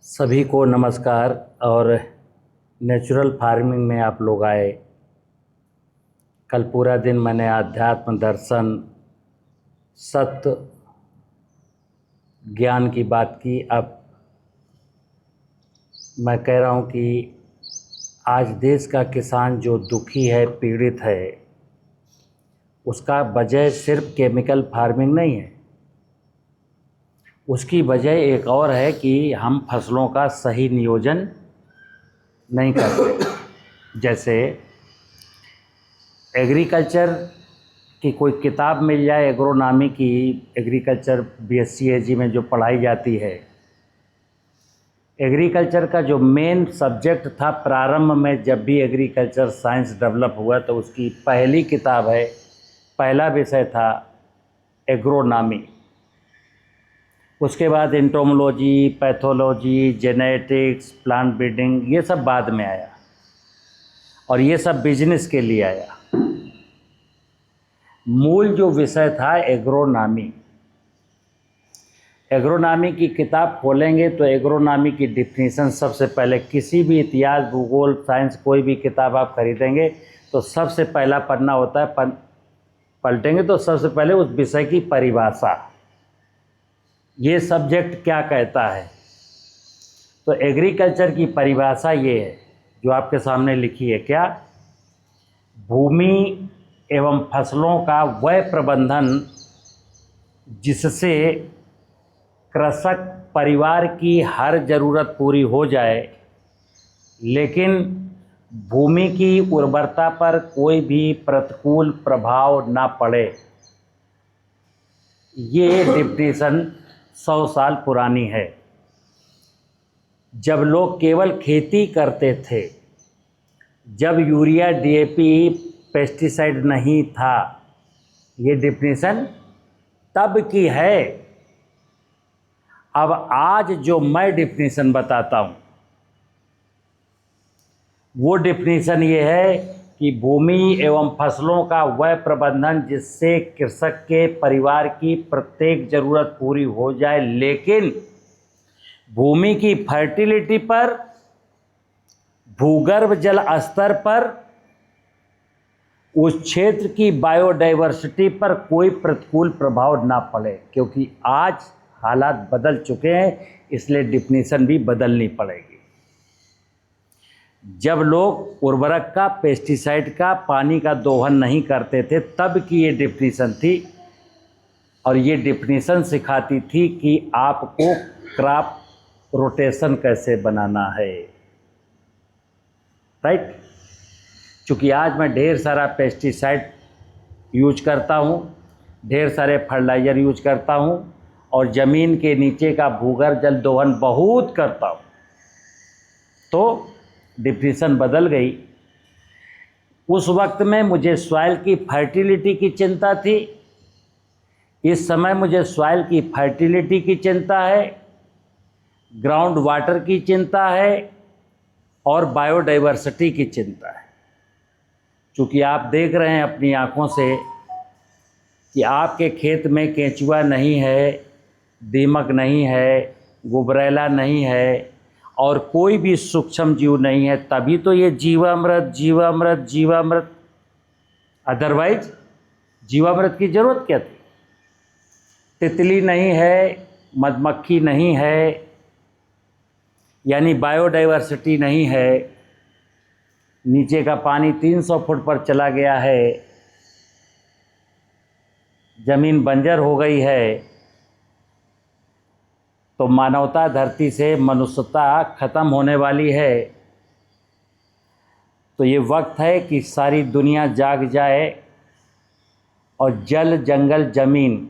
सभी को नमस्कार। और नेचुरल फार्मिंग में आप लोग आए। कल पूरा दिन मैंने आध्यात्म, दर्शन, सत्य, ज्ञान की बात की। अब मैं कह रहा हूँ कि आज देश का किसान जो दुखी है, पीड़ित है, उसका वजह सिर्फ केमिकल फार्मिंग नहीं है। उसकी वजह एक और है कि हम फसलों का सही नियोजन नहीं करते। जैसे एग्रीकल्चर की कोई किताब मिल जाए, एग्रोनॉमी की, एग्रीकल्चर बीएससी एजी में जो पढ़ाई जाती है, एग्रीकल्चर का जो मेन सब्जेक्ट था प्रारंभ में, जब भी एग्रीकल्चर साइंस डेवलप हुआ तो उसकी पहली किताब है, पहला विषय था एग्रोनॉमी। उसके बाद entomology, pathology, genetics, plant breeding, ये सब बाद में आया और ये सब बिजनेस के लिए आया। मूल जो विषय था एग्रोनॉमी। एग्रोनॉमी की किताब खोलेंगे तो एग्रोनॉमी की डिफिनीशन सबसे पहले, किसी भी इतिहास, भूगोल, साइंस, कोई भी किताब आप खरीदेंगे तो सबसे पहला पन्ना होता है, पलटेंगे तो सबसे पहले उस विषय की परिभाषा, ये सब्जेक्ट क्या कहता है। तो एग्रीकल्चर की परिभाषा ये है जो आपके सामने लिखी है। क्या? भूमि एवं फसलों का वह प्रबंधन जिससे कृषक परिवार की हर ज़रूरत पूरी हो जाए, लेकिन भूमि की उर्वरता पर कोई भी प्रतिकूल प्रभाव ना पड़े। ये डिफिनीशन 100 साल पुरानी है। जब लोग केवल खेती करते थे, जब यूरिया, डीएपी, पेस्टिसाइड नहीं था, ये डिफिनीशन तब की है। अब आज जो मैं डिफिनीशन बताता हूँ वो डिफिनीशन ये है कि भूमि एवं फसलों का वह प्रबंधन जिससे कृषक के परिवार की प्रत्येक ज़रूरत पूरी हो जाए, लेकिन भूमि की फर्टिलिटी पर, भूगर्भ जल स्तर पर, उस क्षेत्र की बायोडाइवर्सिटी पर कोई प्रतिकूल प्रभाव ना पड़े। क्योंकि आज हालात बदल चुके हैं, इसलिए डिफिनीशन भी बदलनी पड़ेगी। जब लोग उर्वरक का, पेस्टिसाइड का, पानी का दोहन नहीं करते थे, तब की ये डिफिनीशन थी। और ये डिफिनीशन सिखाती थी कि आपको क्रॉप रोटेशन कैसे बनाना है। राइट? चूँकि आज मैं ढेर सारा पेस्टिसाइड यूज करता हूँ, ढेर सारे फर्टिलाइज़र यूज करता हूँ और ज़मीन के नीचे का भूगर्भ जल दोहन बहुत करता हूँ, तो डिफिनीशन बदल गई। उस वक्त में मुझे सॉइल की फर्टिलिटी की चिंता थी, इस समय मुझे सॉइल की फर्टिलिटी की चिंता है, ग्राउंड वाटर की चिंता है और बायोडाइवर्सिटी की चिंता है। चूँकि आप देख रहे हैं अपनी आँखों से कि आपके खेत में केंचुआ नहीं है, दीमक नहीं है, गुबरैला नहीं है और कोई भी सूक्ष्म जीव नहीं है, तभी तो ये जीवामृत जीवामृत जीवामृत, अदरवाइज जीवामृत की ज़रूरत क्या थी। तितली नहीं है, मधुमक्खी नहीं है, यानी बायोडाइवर्सिटी नहीं है, नीचे का पानी 300 फुट पर चला गया है, ज़मीन बंजर हो गई है, तो मानवता धरती से, मनुष्यता खत्म होने वाली है। तो ये वक्त है कि सारी दुनिया जाग जाए और जल, जंगल, ज़मीन,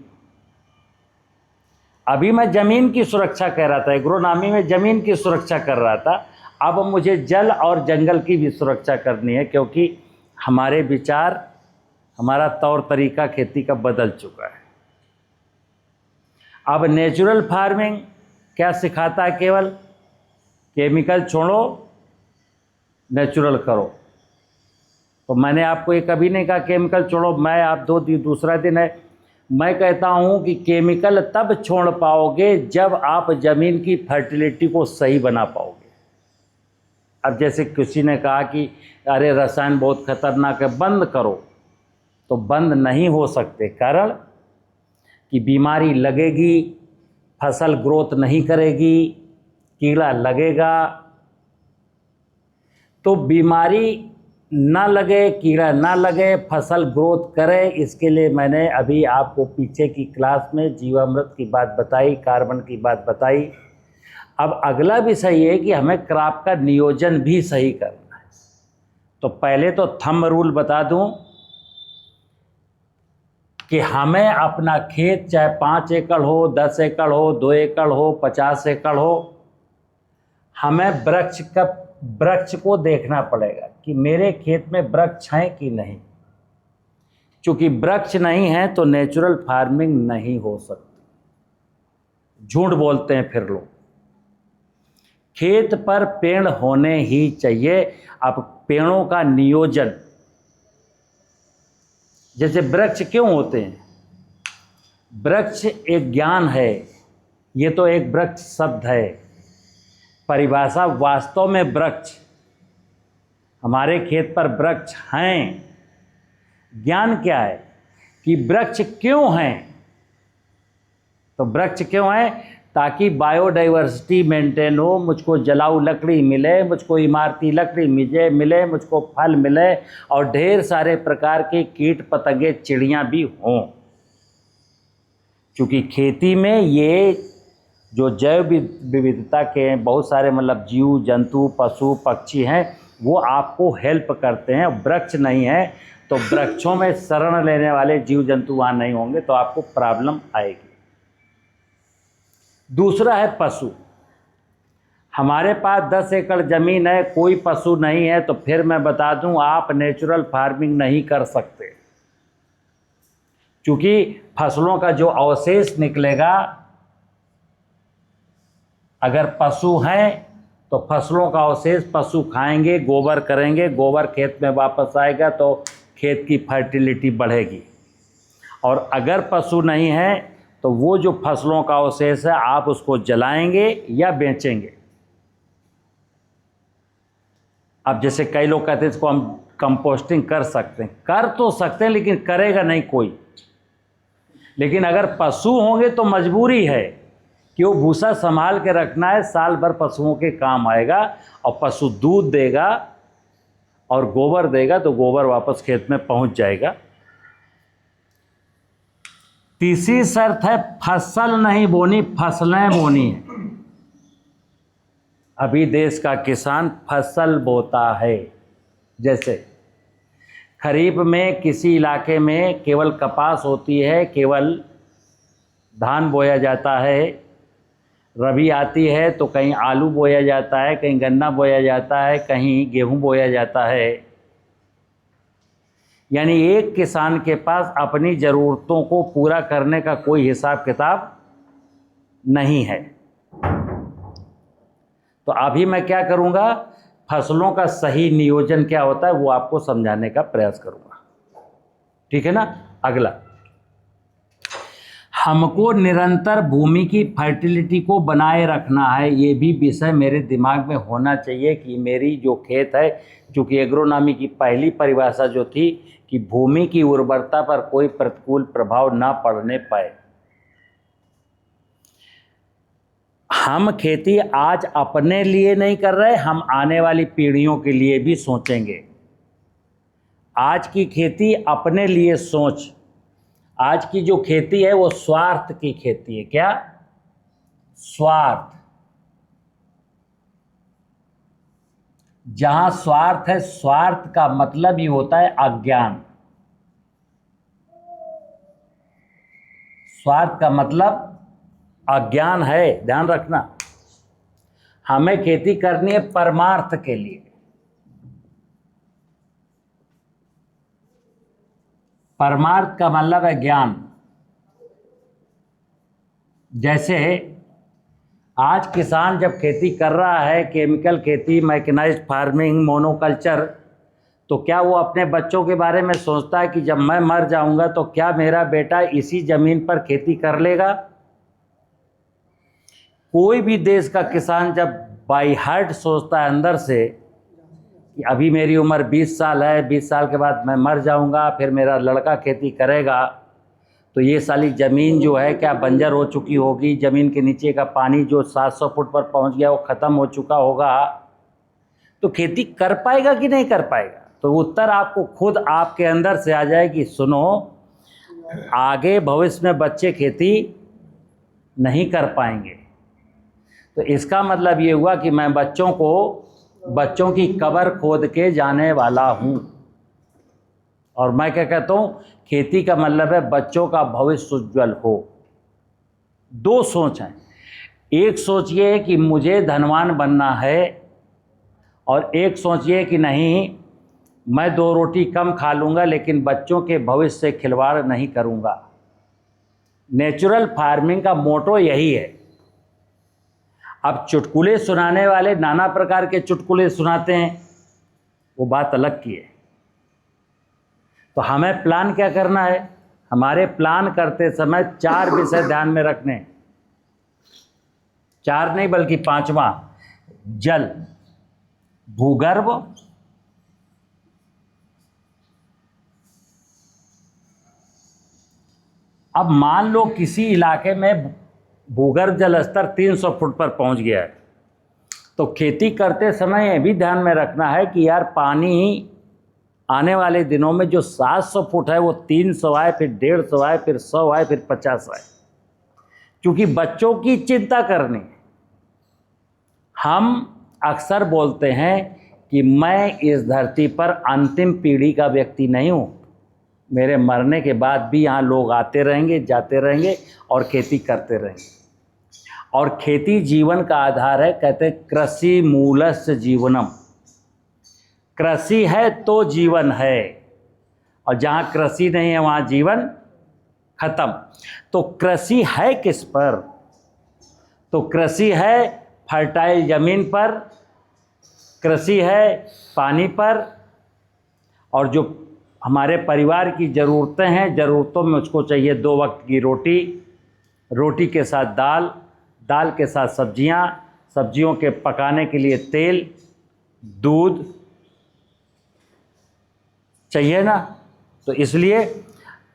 अभी मैं ज़मीन की सुरक्षा कह रहा था, एग्रोनॉमी में ज़मीन की सुरक्षा कर रहा था, अब मुझे जल और जंगल की भी सुरक्षा करनी है, क्योंकि हमारे विचार, हमारा तौर तरीका खेती का बदल चुका है। अब नेचुरल फार्मिंग क्या सिखाता है? केवल केमिकल छोड़ो, नेचुरल करो। तो मैंने आपको ये कभी नहीं कहा केमिकल छोड़ो। मैं आप दूसरा दिन है, मैं कहता हूँ कि केमिकल तब छोड़ पाओगे जब आप ज़मीन की फर्टिलिटी को सही बना पाओगे। अब जैसे किसी ने कहा कि अरे रसायन बहुत खतरनाक है, बंद करो, तो बंद नहीं हो सकते। कारण कि बीमारी लगेगी, फसल ग्रोथ नहीं करेगी, कीड़ा लगेगा। तो बीमारी ना लगे, कीड़ा ना लगे, फसल ग्रोथ करे, इसके लिए मैंने अभी आपको पीछे की क्लास में जीवामृत की बात बताई, कार्बन की बात बताई। अब अगला विषय ये है कि हमें क्रॉप का नियोजन भी सही करना है। तो पहले तो थंब रूल बता दूं कि हमें अपना खेत चाहे 5 एकड़ हो, 10 एकड़ हो, 2 एकड़ हो, 50 एकड़ हो, हमें वृक्ष को देखना पड़ेगा कि मेरे खेत में वृक्ष हैं कि नहीं। चूंकि वृक्ष नहीं है तो नेचुरल फार्मिंग नहीं हो सकती। झूठ बोलते हैं फिर लोग। खेत पर पेड़ होने ही चाहिए। अब पेड़ों का नियोजन, जैसे वृक्ष क्यों होते हैं? वृक्ष एक ज्ञान है, ये तो एक वृक्ष शब्द है, परिभाषा वास्तव में वृक्ष, हमारे खेत पर वृक्ष हैं। ज्ञान क्या है कि वृक्ष क्यों हैं? तो वृक्ष क्यों है? ताकि बायोडाइवर्सिटी मेंटेन हो, मुझको जलाऊ लकड़ी मिले, मुझको इमारती लकड़ी मिले, मुझको फल मिले, और ढेर सारे प्रकार के कीट पतंगे चिड़ियाँ भी हों। क्योंकि खेती में ये जो जैव विविधता के बहुत सारे मतलब जीव जंतु पशु पक्षी हैं, वो आपको हेल्प करते हैं। वृक्ष नहीं है तो वृक्षों में शरण लेने वाले जीव जंतु वहाँ नहीं होंगे, तो आपको प्रॉब्लम आएगी। दूसरा है पशु। हमारे पास 10 एकड़ ज़मीन है, कोई पशु नहीं है, तो फिर मैं बता दूं आप नेचुरल फार्मिंग नहीं कर सकते। क्योंकि फसलों का जो अवशेष निकलेगा, अगर पशु हैं तो फसलों का अवशेष पशु खाएंगे, गोबर करेंगे, गोबर खेत में वापस आएगा तो खेत की फर्टिलिटी बढ़ेगी। और अगर पशु नहीं है तो वो जो फसलों का अवशेष है आप उसको जलाएंगे या बेचेंगे। अब जैसे कई लोग कहते हैं इसको हम कंपोस्टिंग कर सकते हैं, कर तो सकते हैं लेकिन करेगा नहीं कोई। लेकिन अगर पशु होंगे तो मजबूरी है कि वो भूसा संभाल के रखना है, साल भर पशुओं के काम आएगा। और पशु दूध देगा और गोबर देगा तो गोबर वापस खेत में पहुंच जाएगा। तीसरी शर्त है फसल नहीं बोनी, फसलें बोनी है। अभी देश का किसान फसल बोता है। जैसे खरीफ में किसी इलाके में केवल कपास होती है, केवल धान बोया जाता है। रबी आती है तो कहीं आलू बोया जाता है, कहीं गन्ना बोया जाता है, कहीं गेहूं बोया जाता है। यानी एक किसान के पास अपनी ज़रूरतों को पूरा करने का कोई हिसाब किताब नहीं है। तो अभी मैं क्या करूँगा, फसलों का सही नियोजन क्या होता है वो आपको समझाने का प्रयास करूँगा। ठीक है ना। अगला, हमको निरंतर भूमि की फर्टिलिटी को बनाए रखना है। ये भी विषय मेरे दिमाग में होना चाहिए कि मेरी जो खेत है, चूँकि एग्रोनॉमी की पहली परिभाषा जो थी कि भूमि की उर्वरता पर कोई प्रतिकूल प्रभाव ना पड़ने पाए। हम खेती आज अपने लिए नहीं कर रहे, हम आने वाली पीढ़ियों के लिए भी सोचेंगे। आज की खेती अपने लिए सोच, आज की जो खेती है वो स्वार्थ की खेती है। क्या? स्वार्थ। जहां स्वार्थ है, स्वार्थ का मतलब ही होता है अज्ञान। स्वार्थ का मतलब अज्ञान है, ध्यान रखना। हमें खेती करनी है परमार्थ के लिए। परमार्थ का मतलब है ज्ञान। जैसे आज किसान जब खेती कर रहा है, केमिकल खेती, मैकेनाइज्ड फार्मिंग, मोनोकल्चर, तो क्या वो अपने बच्चों के बारे में सोचता है कि जब मैं मर जाऊंगा तो क्या मेरा बेटा इसी ज़मीन पर खेती कर लेगा? कोई भी देश का किसान जब बाई हार्ट सोचता है अंदर से कि अभी मेरी उम्र 20 साल है, 20 साल के बाद मैं मर जाऊंगा, फिर मेरा लड़का खेती करेगा, तो ये साली ज़मीन जो है क्या बंजर हो चुकी होगी, ज़मीन के नीचे का पानी जो 700 फुट पर पहुंच गया वो ख़त्म हो चुका होगा, तो खेती कर पाएगा कि नहीं कर पाएगा? तो उत्तर आपको खुद आपके अंदर से आ जाए कि सुनो, आगे भविष्य में बच्चे खेती नहीं कर पाएंगे। तो इसका मतलब ये हुआ कि मैं बच्चों की कब्र खोद के जाने वाला हूँ। और मैं क्या कहता हूँ, खेती का मतलब है बच्चों का भविष्य उज्ज्वल हो। दो सोच हैं, एक सोच ये है कि मुझे धनवान बनना है, और एक सोच ये कि नहीं, मैं 2 रोटी कम खा लूँगा लेकिन बच्चों के भविष्य से खिलवाड़ नहीं करूँगा। नेचुरल फार्मिंग का मोटो यही है। अब चुटकुले सुनाने वाले नाना प्रकार के चुटकुले सुनाते हैं, वो बात अलग की है। तो हमें प्लान क्या करना है? हमारे प्लान करते समय 4 विषय ध्यान में रखने, 4 नहीं बल्कि 5वां, जल, भूगर्भ, अब मान लो किसी इलाके में भूगर्भ जल स्तर 300 फुट पर पहुंच गया है, तो खेती करते समय ये भी ध्यान में रखना है कि यार पानी आने वाले दिनों में जो 700 फुट है वो 300 आए, फिर 150 आए, फिर 100 आए, फिर 50 आए, क्योंकि बच्चों की चिंता करनी है। हम अक्सर बोलते हैं कि मैं इस धरती पर अंतिम पीढ़ी का व्यक्ति नहीं हूँ, मेरे मरने के बाद भी यहाँ लोग आते रहेंगे, जाते रहेंगे और खेती करते रहेंगे। और खेती जीवन का आधार है। कहते हैं कृषि मूलस्य जीवनम, कृषि है तो जीवन है, और जहाँ कृषि नहीं है वहाँ जीवन खत्म। तो कृषि है किस पर? तो कृषि है फर्टाइल ज़मीन पर, कृषि है पानी पर, और जो हमारे परिवार की ज़रूरतें हैं, ज़रूरतों में उसको चाहिए 2 वक्त की रोटी, रोटी के साथ दाल, दाल के साथ सब्जियां, सब्जियों के पकाने के लिए तेल, दूध चाहिए ना। तो इसलिए,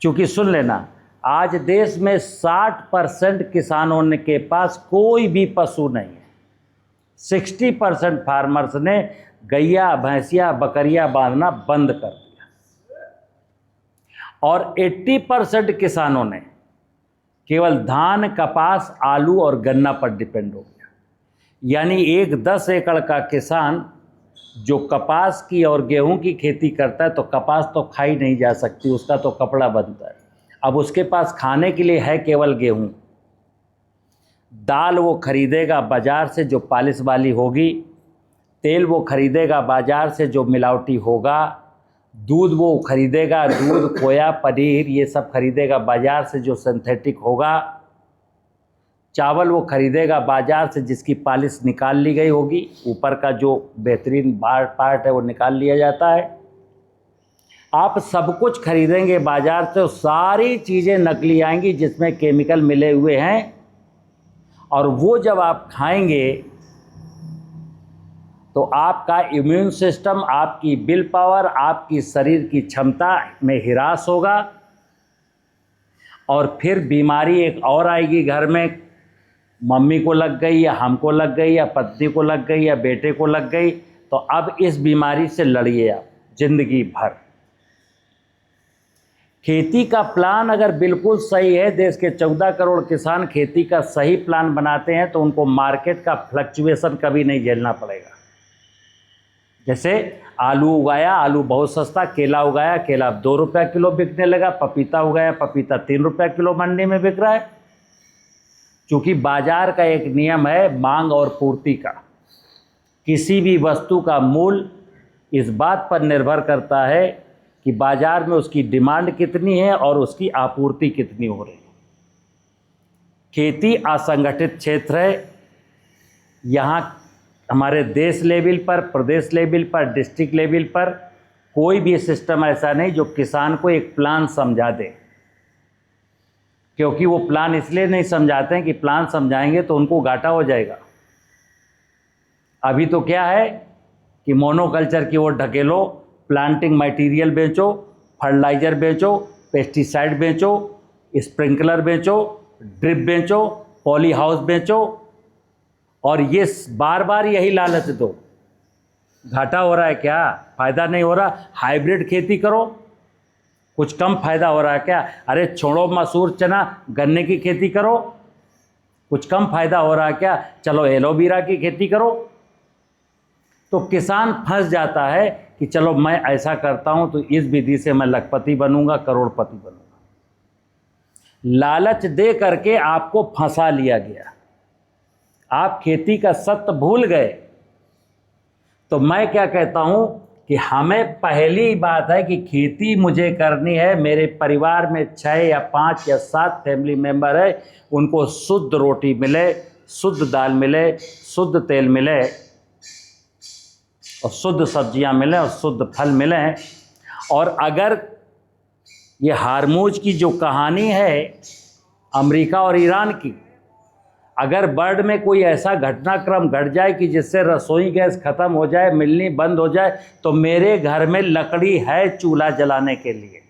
चूँकि सुन लेना, आज देश में 60% किसानों के पास कोई भी पशु नहीं है। 60% फार्मर्स ने गैया, भैंसिया, बकरियां बांधना बंद कर दिया, और 80% किसानों ने केवल धान, कपास, आलू और गन्ना पर डिपेंड हो गया। यानी एक 10 एकड़ का किसान जो कपास की और गेहूं की खेती करता है, तो कपास तो खाई नहीं जा सकती, उसका तो कपड़ा बनता है। अब उसके पास खाने के लिए है केवल गेहूं। दाल वो खरीदेगा बाज़ार से जो पालिश वाली होगी, तेल वो खरीदेगा बाज़ार से जो मिलावटी होगा, दूध वो खरीदेगा, दूध, खोया, पनीर ये सब खरीदेगा बाज़ार से जो सिंथेटिक होगा, चावल वो खरीदेगा बाज़ार से जिसकी पॉलिश निकाल ली गई होगी, ऊपर का जो बेहतरीन पार्ट है वो निकाल लिया जाता है। आप सब कुछ खरीदेंगे बाज़ार से, सारी चीज़ें नकली आएंगी जिसमें केमिकल मिले हुए हैं, और वो जब आप खाएंगे तो आपका इम्यून सिस्टम, आपकी विल पावर, आपकी शरीर की क्षमता में हिरास होगा, और फिर बीमारी एक और आएगी घर में। मम्मी को लग गई, या हमको लग गई, या पत्नी को लग गई, या बेटे को लग गई, तो अब इस बीमारी से लड़िए आप जिंदगी भर। खेती का प्लान अगर बिल्कुल सही है, देश के 14 करोड़ किसान खेती का सही प्लान बनाते हैं, तो उनको मार्केट का फ्लक्चुएशन कभी नहीं झेलना पड़ेगा। जैसे आलू उगाया, आलू बहुत सस्ता, केला उगाया, केला 2 रुपये किलो बिकने लगा, पपीता उगाया, पपीता 3 रुपये किलो मंडी में बिक रहा है। क्योंकि बाजार का एक नियम है मांग और पूर्ति का। किसी भी वस्तु का मूल्य इस बात पर निर्भर करता है कि बाजार में उसकी डिमांड कितनी है और उसकी आपूर्ति कितनी हो रही है। खेती असंगठित क्षेत्र है। यहाँ हमारे देश लेवल पर, प्रदेश लेवल पर, डिस्ट्रिक्ट लेवल पर कोई भी सिस्टम ऐसा नहीं जो किसान को एक प्लान समझा दे, क्योंकि वो प्लान इसलिए नहीं समझाते हैं कि प्लान समझाएंगे तो उनको घाटा हो जाएगा। अभी तो क्या है कि मोनोकल्चर की ओर ढकेलो, प्लांटिंग मटेरियल बेचो, फर्टिलाइजर बेचो, पेस्टिसाइड बेचो, स्प्रिंकलर बेचो, ड्रिप बेचो, पॉली हाउस बेचो, और ये बार बार यही लालच दो। घाटा हो रहा है क्या? फ़ायदा नहीं हो रहा? हाइब्रिड खेती करो, कुछ कम फायदा हो रहा है क्या? अरे छोड़ो मसूर चना, गन्ने की खेती करो, कुछ कम फायदा हो रहा है क्या? चलो एलोवेरा की खेती करो। तो किसान फंस जाता है कि चलो मैं ऐसा करता हूं तो इस विधि से मैं लखपति बनूंगा, करोड़पति बनूंगा। लालच दे करके आपको फंसा लिया गया, आप खेती का सत्य भूल गए। तो मैं क्या कहता हूं कि हमें पहली बात है कि खेती मुझे करनी है, मेरे परिवार में 6 या 5 या 7 फैमिली मेंबर है, उनको शुद्ध रोटी मिले, शुद्ध दाल मिले, शुद्ध तेल मिले, और शुद्ध सब्जियां मिलें, और शुद्ध फल मिलें। और अगर ये हार्मूज की जो कहानी है अमेरिका और ईरान की, अगर वर्ल्ड में कोई ऐसा घटनाक्रम घट जाए कि जिससे रसोई गैस खत्म हो जाए, मिलनी बंद हो जाए, तो मेरे घर में लकड़ी है चूल्हा जलाने के लिए।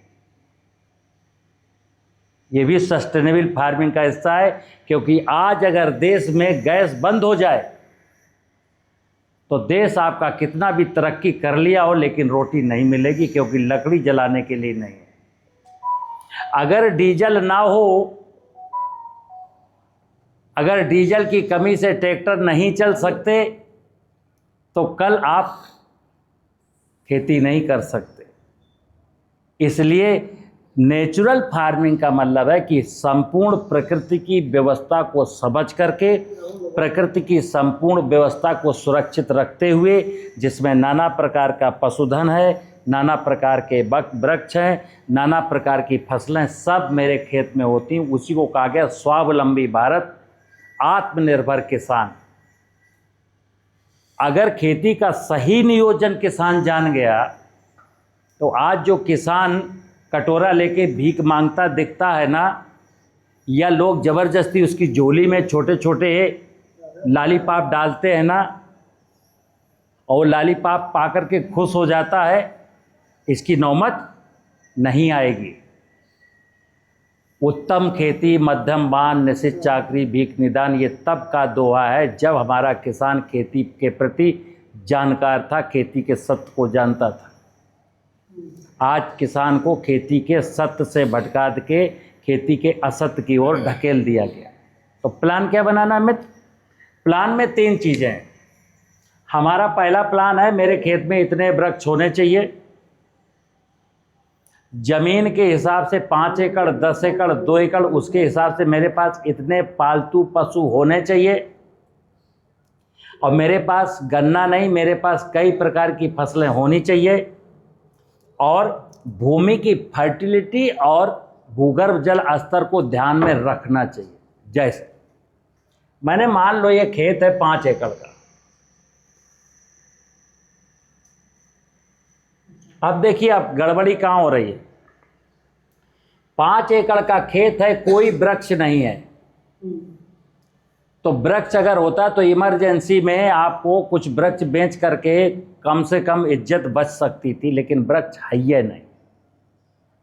ये भी सस्टेनेबल फार्मिंग का हिस्सा है, क्योंकि आज अगर देश में गैस बंद हो जाए तो देश आपका कितना भी तरक्की कर लिया हो, लेकिन रोटी नहीं मिलेगी, क्योंकि लकड़ी जलाने के लिए नहीं है। अगर डीजल ना हो, अगर डीजल की कमी से ट्रैक्टर नहीं चल सकते, तो कल आप खेती नहीं कर सकते। इसलिए नेचुरल फार्मिंग का मतलब है कि संपूर्ण प्रकृति की व्यवस्था को समझ करके, प्रकृति की संपूर्ण व्यवस्था को सुरक्षित रखते हुए, जिसमें नाना प्रकार का पशुधन है, नाना प्रकार के वृक्ष हैं, नाना प्रकार की फसलें सब मेरे खेत में होती हैं, उसी को कहा गया स्वावलंबी भारत, आत्मनिर्भर किसान। अगर खेती का सही नियोजन किसान जान गया, तो आज जो किसान कटोरा लेके भीख मांगता दिखता है ना, या लोग ज़बरदस्ती उसकी झोली में छोटे छोटे लालीपाप डालते हैं ना, और लालीपाप पा करके खुश हो जाता है, इसकी नौबत नहीं आएगी। उत्तम खेती, मध्यम बान, निश्चित चाकरी, भीख निदान, ये तब का दोहा है जब हमारा किसान खेती के प्रति जानकार था, खेती के सत्य को जानता था। आज किसान को खेती के सत्य से भटका के खेती के असत्य की ओर ढकेल दिया गया। तो प्लान क्या बनाना है मित्र? प्लान में 3 चीज़ें हैं। हमारा पहला प्लान है, मेरे खेत में इतने वृक्ष होने चाहिए, जमीन के हिसाब से 5 एकड़, 10 एकड़, 2 एकड़, उसके हिसाब से मेरे पास इतने पालतू पशु होने चाहिए, और मेरे पास गन्ना नहीं, मेरे पास कई प्रकार की फसलें होनी चाहिए, और भूमि की फर्टिलिटी और भूगर्भ जल स्तर को ध्यान में रखना चाहिए। जैसे मैंने मान लो ये खेत है 5 एकड़ का, अब देखिए अब गड़बड़ी कहाँ हो रही है। 5 एकड़ का खेत है, कोई वृक्ष नहीं है, तो वृक्ष अगर होता तो इमरजेंसी में आपको कुछ वृक्ष बेच करके कम से कम इज्जत बच सकती थी, लेकिन वृक्ष है ही नहीं।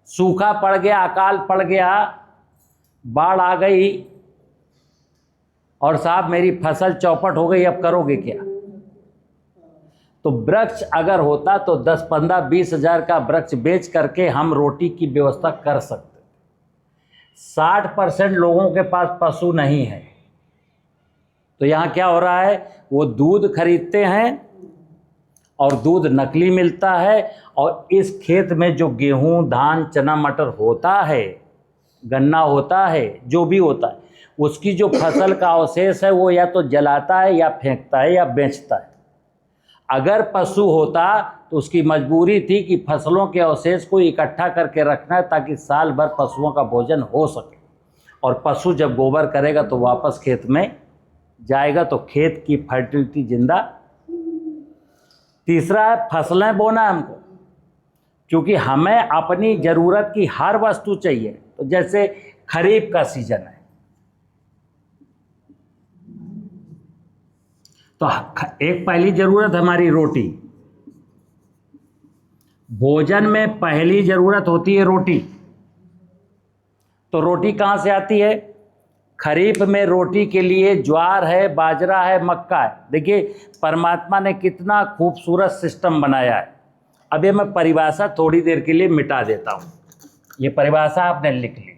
सूखा पड़ गया, अकाल पड़ गया, बाढ़ आ गई, और साहब मेरी फसल चौपट हो गई, अब करोगे क्या? तो वृक्ष अगर होता तो 10, 15, 20 हज़ार का वृक्ष बेच करके हम रोटी की व्यवस्था कर सकते। 60% लोगों के पास पशु नहीं है, तो यहाँ क्या हो रहा है, वो दूध खरीदते हैं और दूध नकली मिलता है, और इस खेत में जो गेहूं, धान, चना, मटर होता है, गन्ना होता है, जो भी होता है, उसकी जो फसल का अवशेष है वो या तो जलाता है, या फेंकता है, या बेचता है। अगर पशु होता तो उसकी मजबूरी थी कि फसलों के अवशेष को इकट्ठा करके रखना है, ताकि साल भर पशुओं का भोजन हो सके, और पशु जब गोबर करेगा तो वापस खेत में जाएगा, तो खेत की फर्टिलिटी जिंदा। तीसरा है फसलें बोना हमको। क्योंकि हमें अपनी ज़रूरत की हर वस्तु चाहिए। तो जैसे खरीफ का सीजन है तो एक पहली ज़रूरत हमारी रोटी। भोजन में पहली ज़रूरत होती है रोटी। तो रोटी कहाँ से आती है? खरीफ में रोटी के लिए ज्वार है, बाजरा है, मक्का है। देखिए परमात्मा ने कितना खूबसूरत सिस्टम बनाया है। अब ये मैं परिभाषा थोड़ी देर के लिए मिटा देता हूँ। ये परिभाषा आपने लिख ली।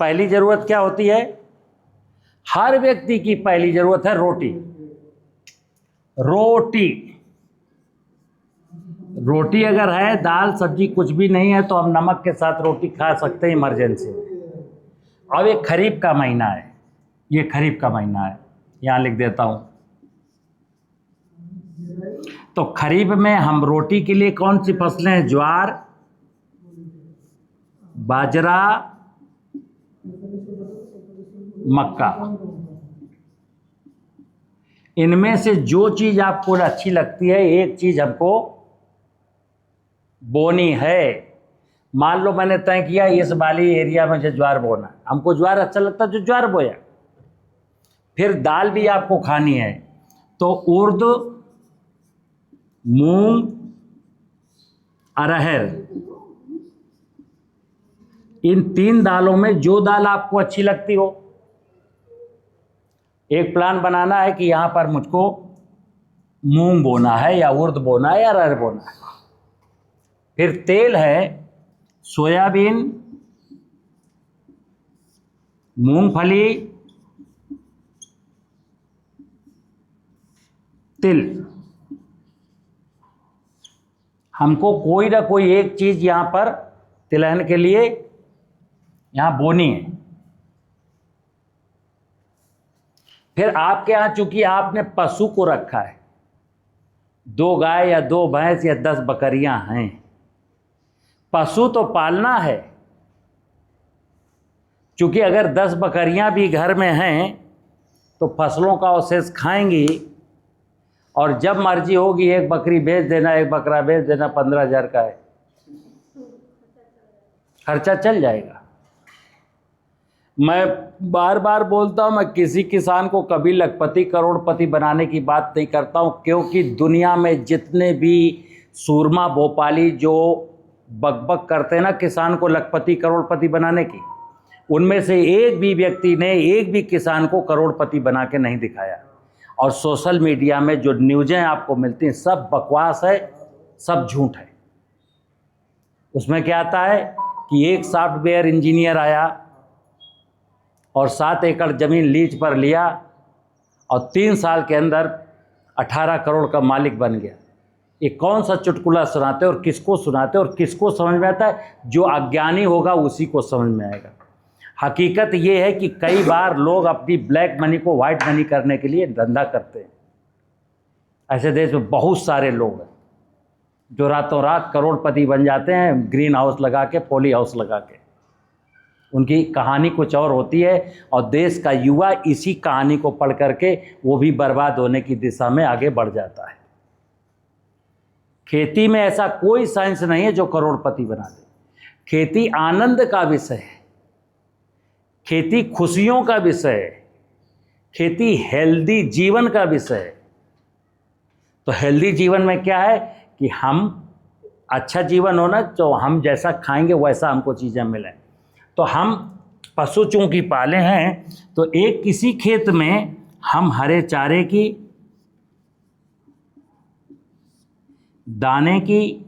पहली ज़रूरत क्या होती है? हर व्यक्ति की पहली ज़रूरत है रोटी। रोटी रोटी अगर है, दाल सब्जी कुछ भी नहीं है तो हम नमक के साथ रोटी खा सकते हैं इमरजेंसी में। अब ये खरीफ का महीना है, ये खरीफ का महीना है, यहाँ लिख देता हूँ। तो खरीफ में हम रोटी के लिए कौन सी फसलें हैं? ज्वार, बाजरा, मक्का। इनमें से जो चीज़ आपको अच्छी लगती है, एक चीज़ हमको बोनी है। मान लो मैंने तय किया इस वाली एरिया में ज्वार बोना है, हमको ज्वार अच्छा लगता है जो ज्वार बोया। फिर दाल भी आपको खानी है तो उर्द, मूंग, अरहर, इन 3 दालों में जो दाल आपको अच्छी लगती हो। एक प्लान बनाना है कि यहाँ पर मुझको मूंग बोना है या उर्द बोना है या अरहर बोना है। फिर तेल है सोयाबीन, मूंगफली, तिल। हमको कोई ना कोई एक चीज़ यहाँ पर तिलहन के लिए यहाँ बोनी है। फिर आपके यहाँ चूंकि आपने पशु को रखा है, 2 गाय या 2 भैंस या 10 बकरियां हैं, पशु तो पालना है। क्योंकि अगर 10 बकरियां भी घर में हैं तो फसलों का अवशेष खाएंगी, और जब मर्जी होगी एक बकरी बेच देना, एक बकरा बेच देना, 15,000 का है, खर्चा चल जाएगा। मैं बार बार बोलता हूँ, मैं किसी किसान को कभी लखपति करोड़पति बनाने की बात नहीं करता हूँ, क्योंकि दुनिया में जितने भी सूरमा भोपाली जो बकबक करते हैं ना किसान को लखपति करोड़पति बनाने की, उनमें से एक भी व्यक्ति ने एक भी किसान को करोड़पति बना के नहीं दिखाया। और सोशल मीडिया में जो न्यूज़ें आपको मिलती हैं सब बकवास है, सब झूठ है। उसमें क्या आता है कि एक सॉफ्टवेयर इंजीनियर आया और 7 एकड़ ज़मीन लीज पर लिया और 3 साल के अंदर 18 करोड़ का मालिक बन गया। ये कौन सा चुटकुला सुनाते और किसको सुनाते और किसको समझ में आता है? जो अज्ञानी होगा उसी को समझ में आएगा। हकीकत ये है कि कई बार लोग अपनी ब्लैक मनी को वाइट मनी करने के लिए धंधा करते हैं। ऐसे देश में बहुत सारे लोग हैं जो रातों रात करोड़पति बन जाते हैं, ग्रीन हाउस लगा के, पॉली हाउस लगा के। उनकी कहानी कुछ और होती है और देश का युवा इसी कहानी को पढ़ करके वो भी बर्बाद होने की दिशा में आगे बढ़ जाता है। खेती में ऐसा कोई साइंस नहीं है जो करोड़पति बना दे। खेती आनंद का विषय है, खेती खुशियों का विषय है, खेती हेल्दी जीवन का विषय है। तो हेल्दी जीवन में क्या है कि हम अच्छा जीवन होना, तो हम जैसा खाएंगे वैसा हमको चीज़ें मिलें। तो हम पशु चूंकि पाले हैं तो एक किसी खेत में हम हरे चारे की, दाने की,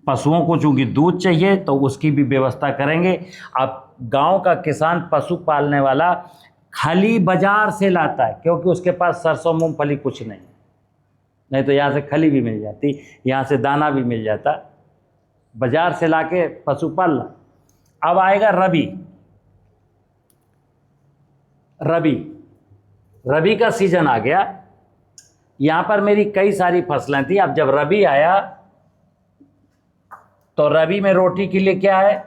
पशुओं को चूंकि दूध चाहिए तो उसकी भी व्यवस्था करेंगे। अब गांव का किसान पशु पालने वाला खली बाजार से लाता है, क्योंकि उसके पास सरसों मूंगफली कुछ नहीं तो यहाँ से खली भी मिल जाती, यहाँ से दाना भी मिल जाता, बाजार से लाके पशु पाल ला। अब आएगा रबी का सीजन आ गया। यहाँ पर मेरी कई सारी फसलें थी। अब जब रबी आया तो रबी में रोटी के लिए क्या है?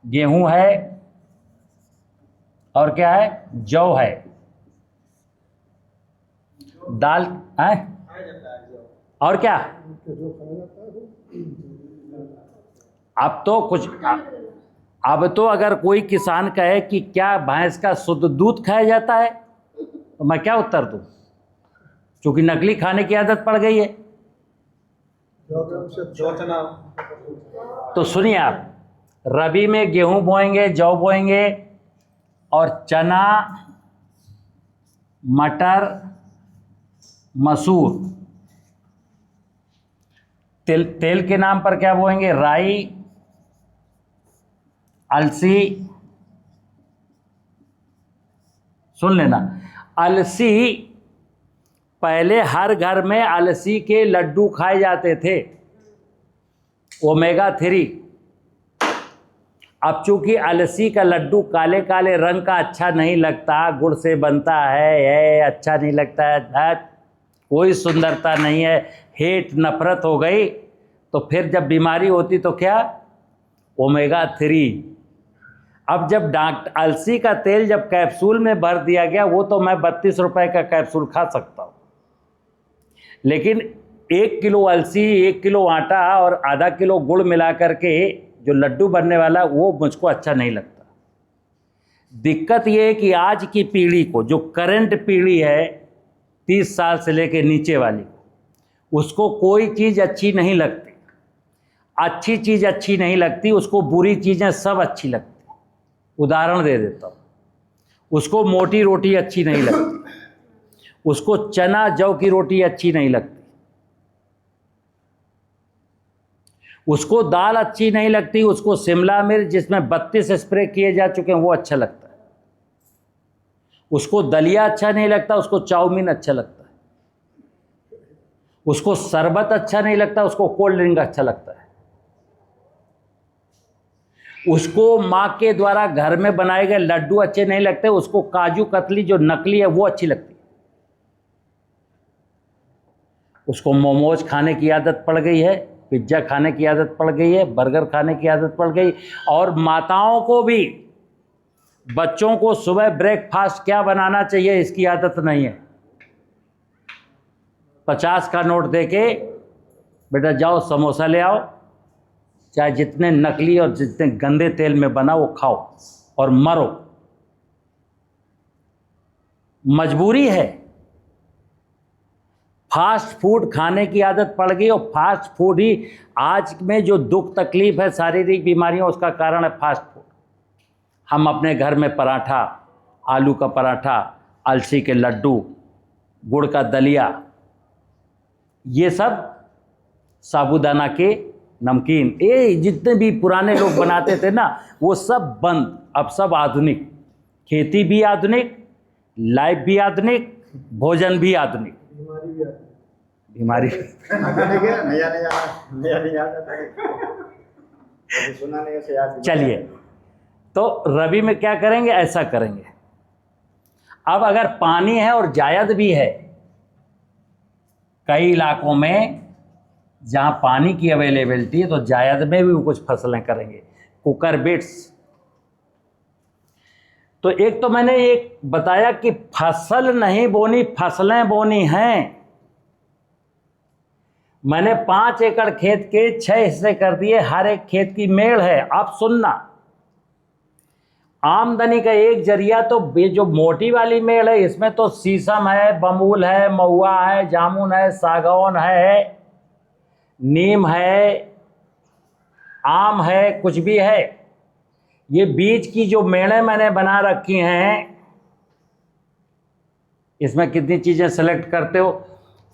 गेहूं है और क्या है? जौ है। दाल है और क्या। अब तो कुछ, अब तो अगर कोई किसान कहे कि क्या भैंस का शुद्ध दूध खाया जाता है तो मैं क्या उत्तर दूं, क्योंकि नकली खाने की आदत पड़ गई है। तो सुनिए आप, रबी में गेहूं बोएंगे, जौ बोएंगे और चना, मटर, मसूर। तेल के नाम पर क्या बोएंगे, राई, अलसी। सुन लेना, अलसी, पहले हर घर में अलसी के लड्डू खाए जाते थे, ओमेगा 3। अब चूंकि अलसी का लड्डू काले काले रंग का अच्छा नहीं लगता, गुड़ से बनता है, अच्छा नहीं लगता है, कोई सुंदरता नहीं है, हेट नफरत हो गई, तो फिर जब बीमारी होती तो क्या, ओमेगा 3। अब जब अलसी का तेल जब कैप्सूल में भर दिया गया, वो तो मैं 32 रुपए का कैप्सूल खा सकता हूँ, लेकिन 1 किलो अलसी, 1 किलो आटा और आधा किलो गुड़ मिला करके जो लड्डू बनने वाला, वो मुझको अच्छा नहीं लगता। दिक्कत ये है कि आज की पीढ़ी को, जो करंट पीढ़ी है 30 साल से लेके नीचे वाली, उसको कोई चीज़ अच्छी नहीं लगती, अच्छी चीज़ अच्छी नहीं लगती, उसको बुरी चीज़ें सब अच्छी लगती। उदाहरण दे देता हूँ, उसको मोटी रोटी अच्छी नहीं लगती, उसको चना जौ की रोटी अच्छी नहीं लगती, उसको दाल अच्छी नहीं लगती, उसको शिमला मिर्च जिसमें 32 स्प्रे किए जा चुके हैं वो अच्छा लगता है, उसको दलिया अच्छा नहीं लगता, उसको चाउमीन अच्छा लगता है, उसको शरबत अच्छा नहीं लगता, उसको कोल्ड ड्रिंक अच्छा लगता है, उसको माँ के द्वारा घर में बनाए गए लड्डू अच्छे नहीं लगते, उसको काजू कतली जो नकली है वो अच्छी लगती है, उसको मोमोज खाने की आदत पड़ गई है, पिज्ज़ा खाने की आदत पड़ गई है, बर्गर खाने की आदत पड़ गई। और माताओं को भी बच्चों को सुबह ब्रेकफास्ट क्या बनाना चाहिए इसकी आदत नहीं है। 50 का नोट देके बेटा जाओ समोसा ले आओ, चाहे जितने नकली और जितने गंदे तेल में बना वो खाओ और मरो। मजबूरी है, फास्ट फूड खाने की आदत पड़ गई, और फास्ट फूड ही आज में जो दुख तकलीफ है, शारीरिक बीमारियों, उसका कारण है फास्ट फूड। हम अपने घर में पराठा, आलू का पराठा, अलसी के लड्डू, गुड़ का दलिया, ये सब साबूदाना के नमकीन, ये जितने भी पुराने लोग बनाते थे ना, वो सब बंद, अब सब आधुनिक। खेती भी आधुनिक, लाइफ भी आधुनिक, भोजन भी आधुनिक, बीमारी चलिए, तो रबी में क्या करेंगे, ऐसा करेंगे। अब अगर पानी है और जायद भी है, कई इलाकों में जहां पानी की अवेलेबिलिटी है तो जायद में भी कुछ फसलें करेंगे, कुकर बिट्स। तो एक तो मैंने एक बताया कि फसल नहीं बोनी, फसलें बोनी हैं। मैंने 5 एकड़ खेत के 6 हिस्से कर दिए, हर एक खेत की मेड़ है। आप सुनना, आमदनी का एक जरिया तो ये जो मोटी वाली मेड़ है, इसमें तो शीशम है, बमूल है, महुआ है, जामुन है, सागौन है, नीम है, आम है, कुछ भी है। ये बीच की जो मेड़ें मैंने बना रखी हैं, इसमें कितनी चीज़ें सेलेक्ट करते हो,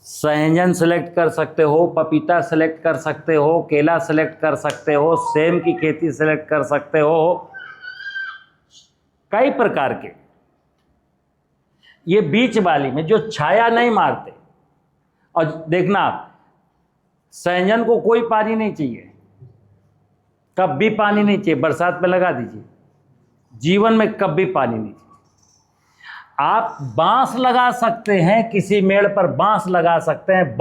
सहजन सेलेक्ट कर सकते हो, पपीता सेलेक्ट कर सकते हो, केला सेलेक्ट कर सकते हो, सेम की खेती सेलेक्ट कर सकते हो, कई प्रकार के। ये बीच वाली में जो छाया नहीं मारते, और देखना सहजन को कोई पानी नहीं चाहिए, कभी पानी नहीं चाहिए, बरसात में लगा दीजिए, जीवन में कभी पानी नहीं चाहिए। आप बांस लगा सकते हैं, किसी मेड़ पर बांस लगा सकते हैं,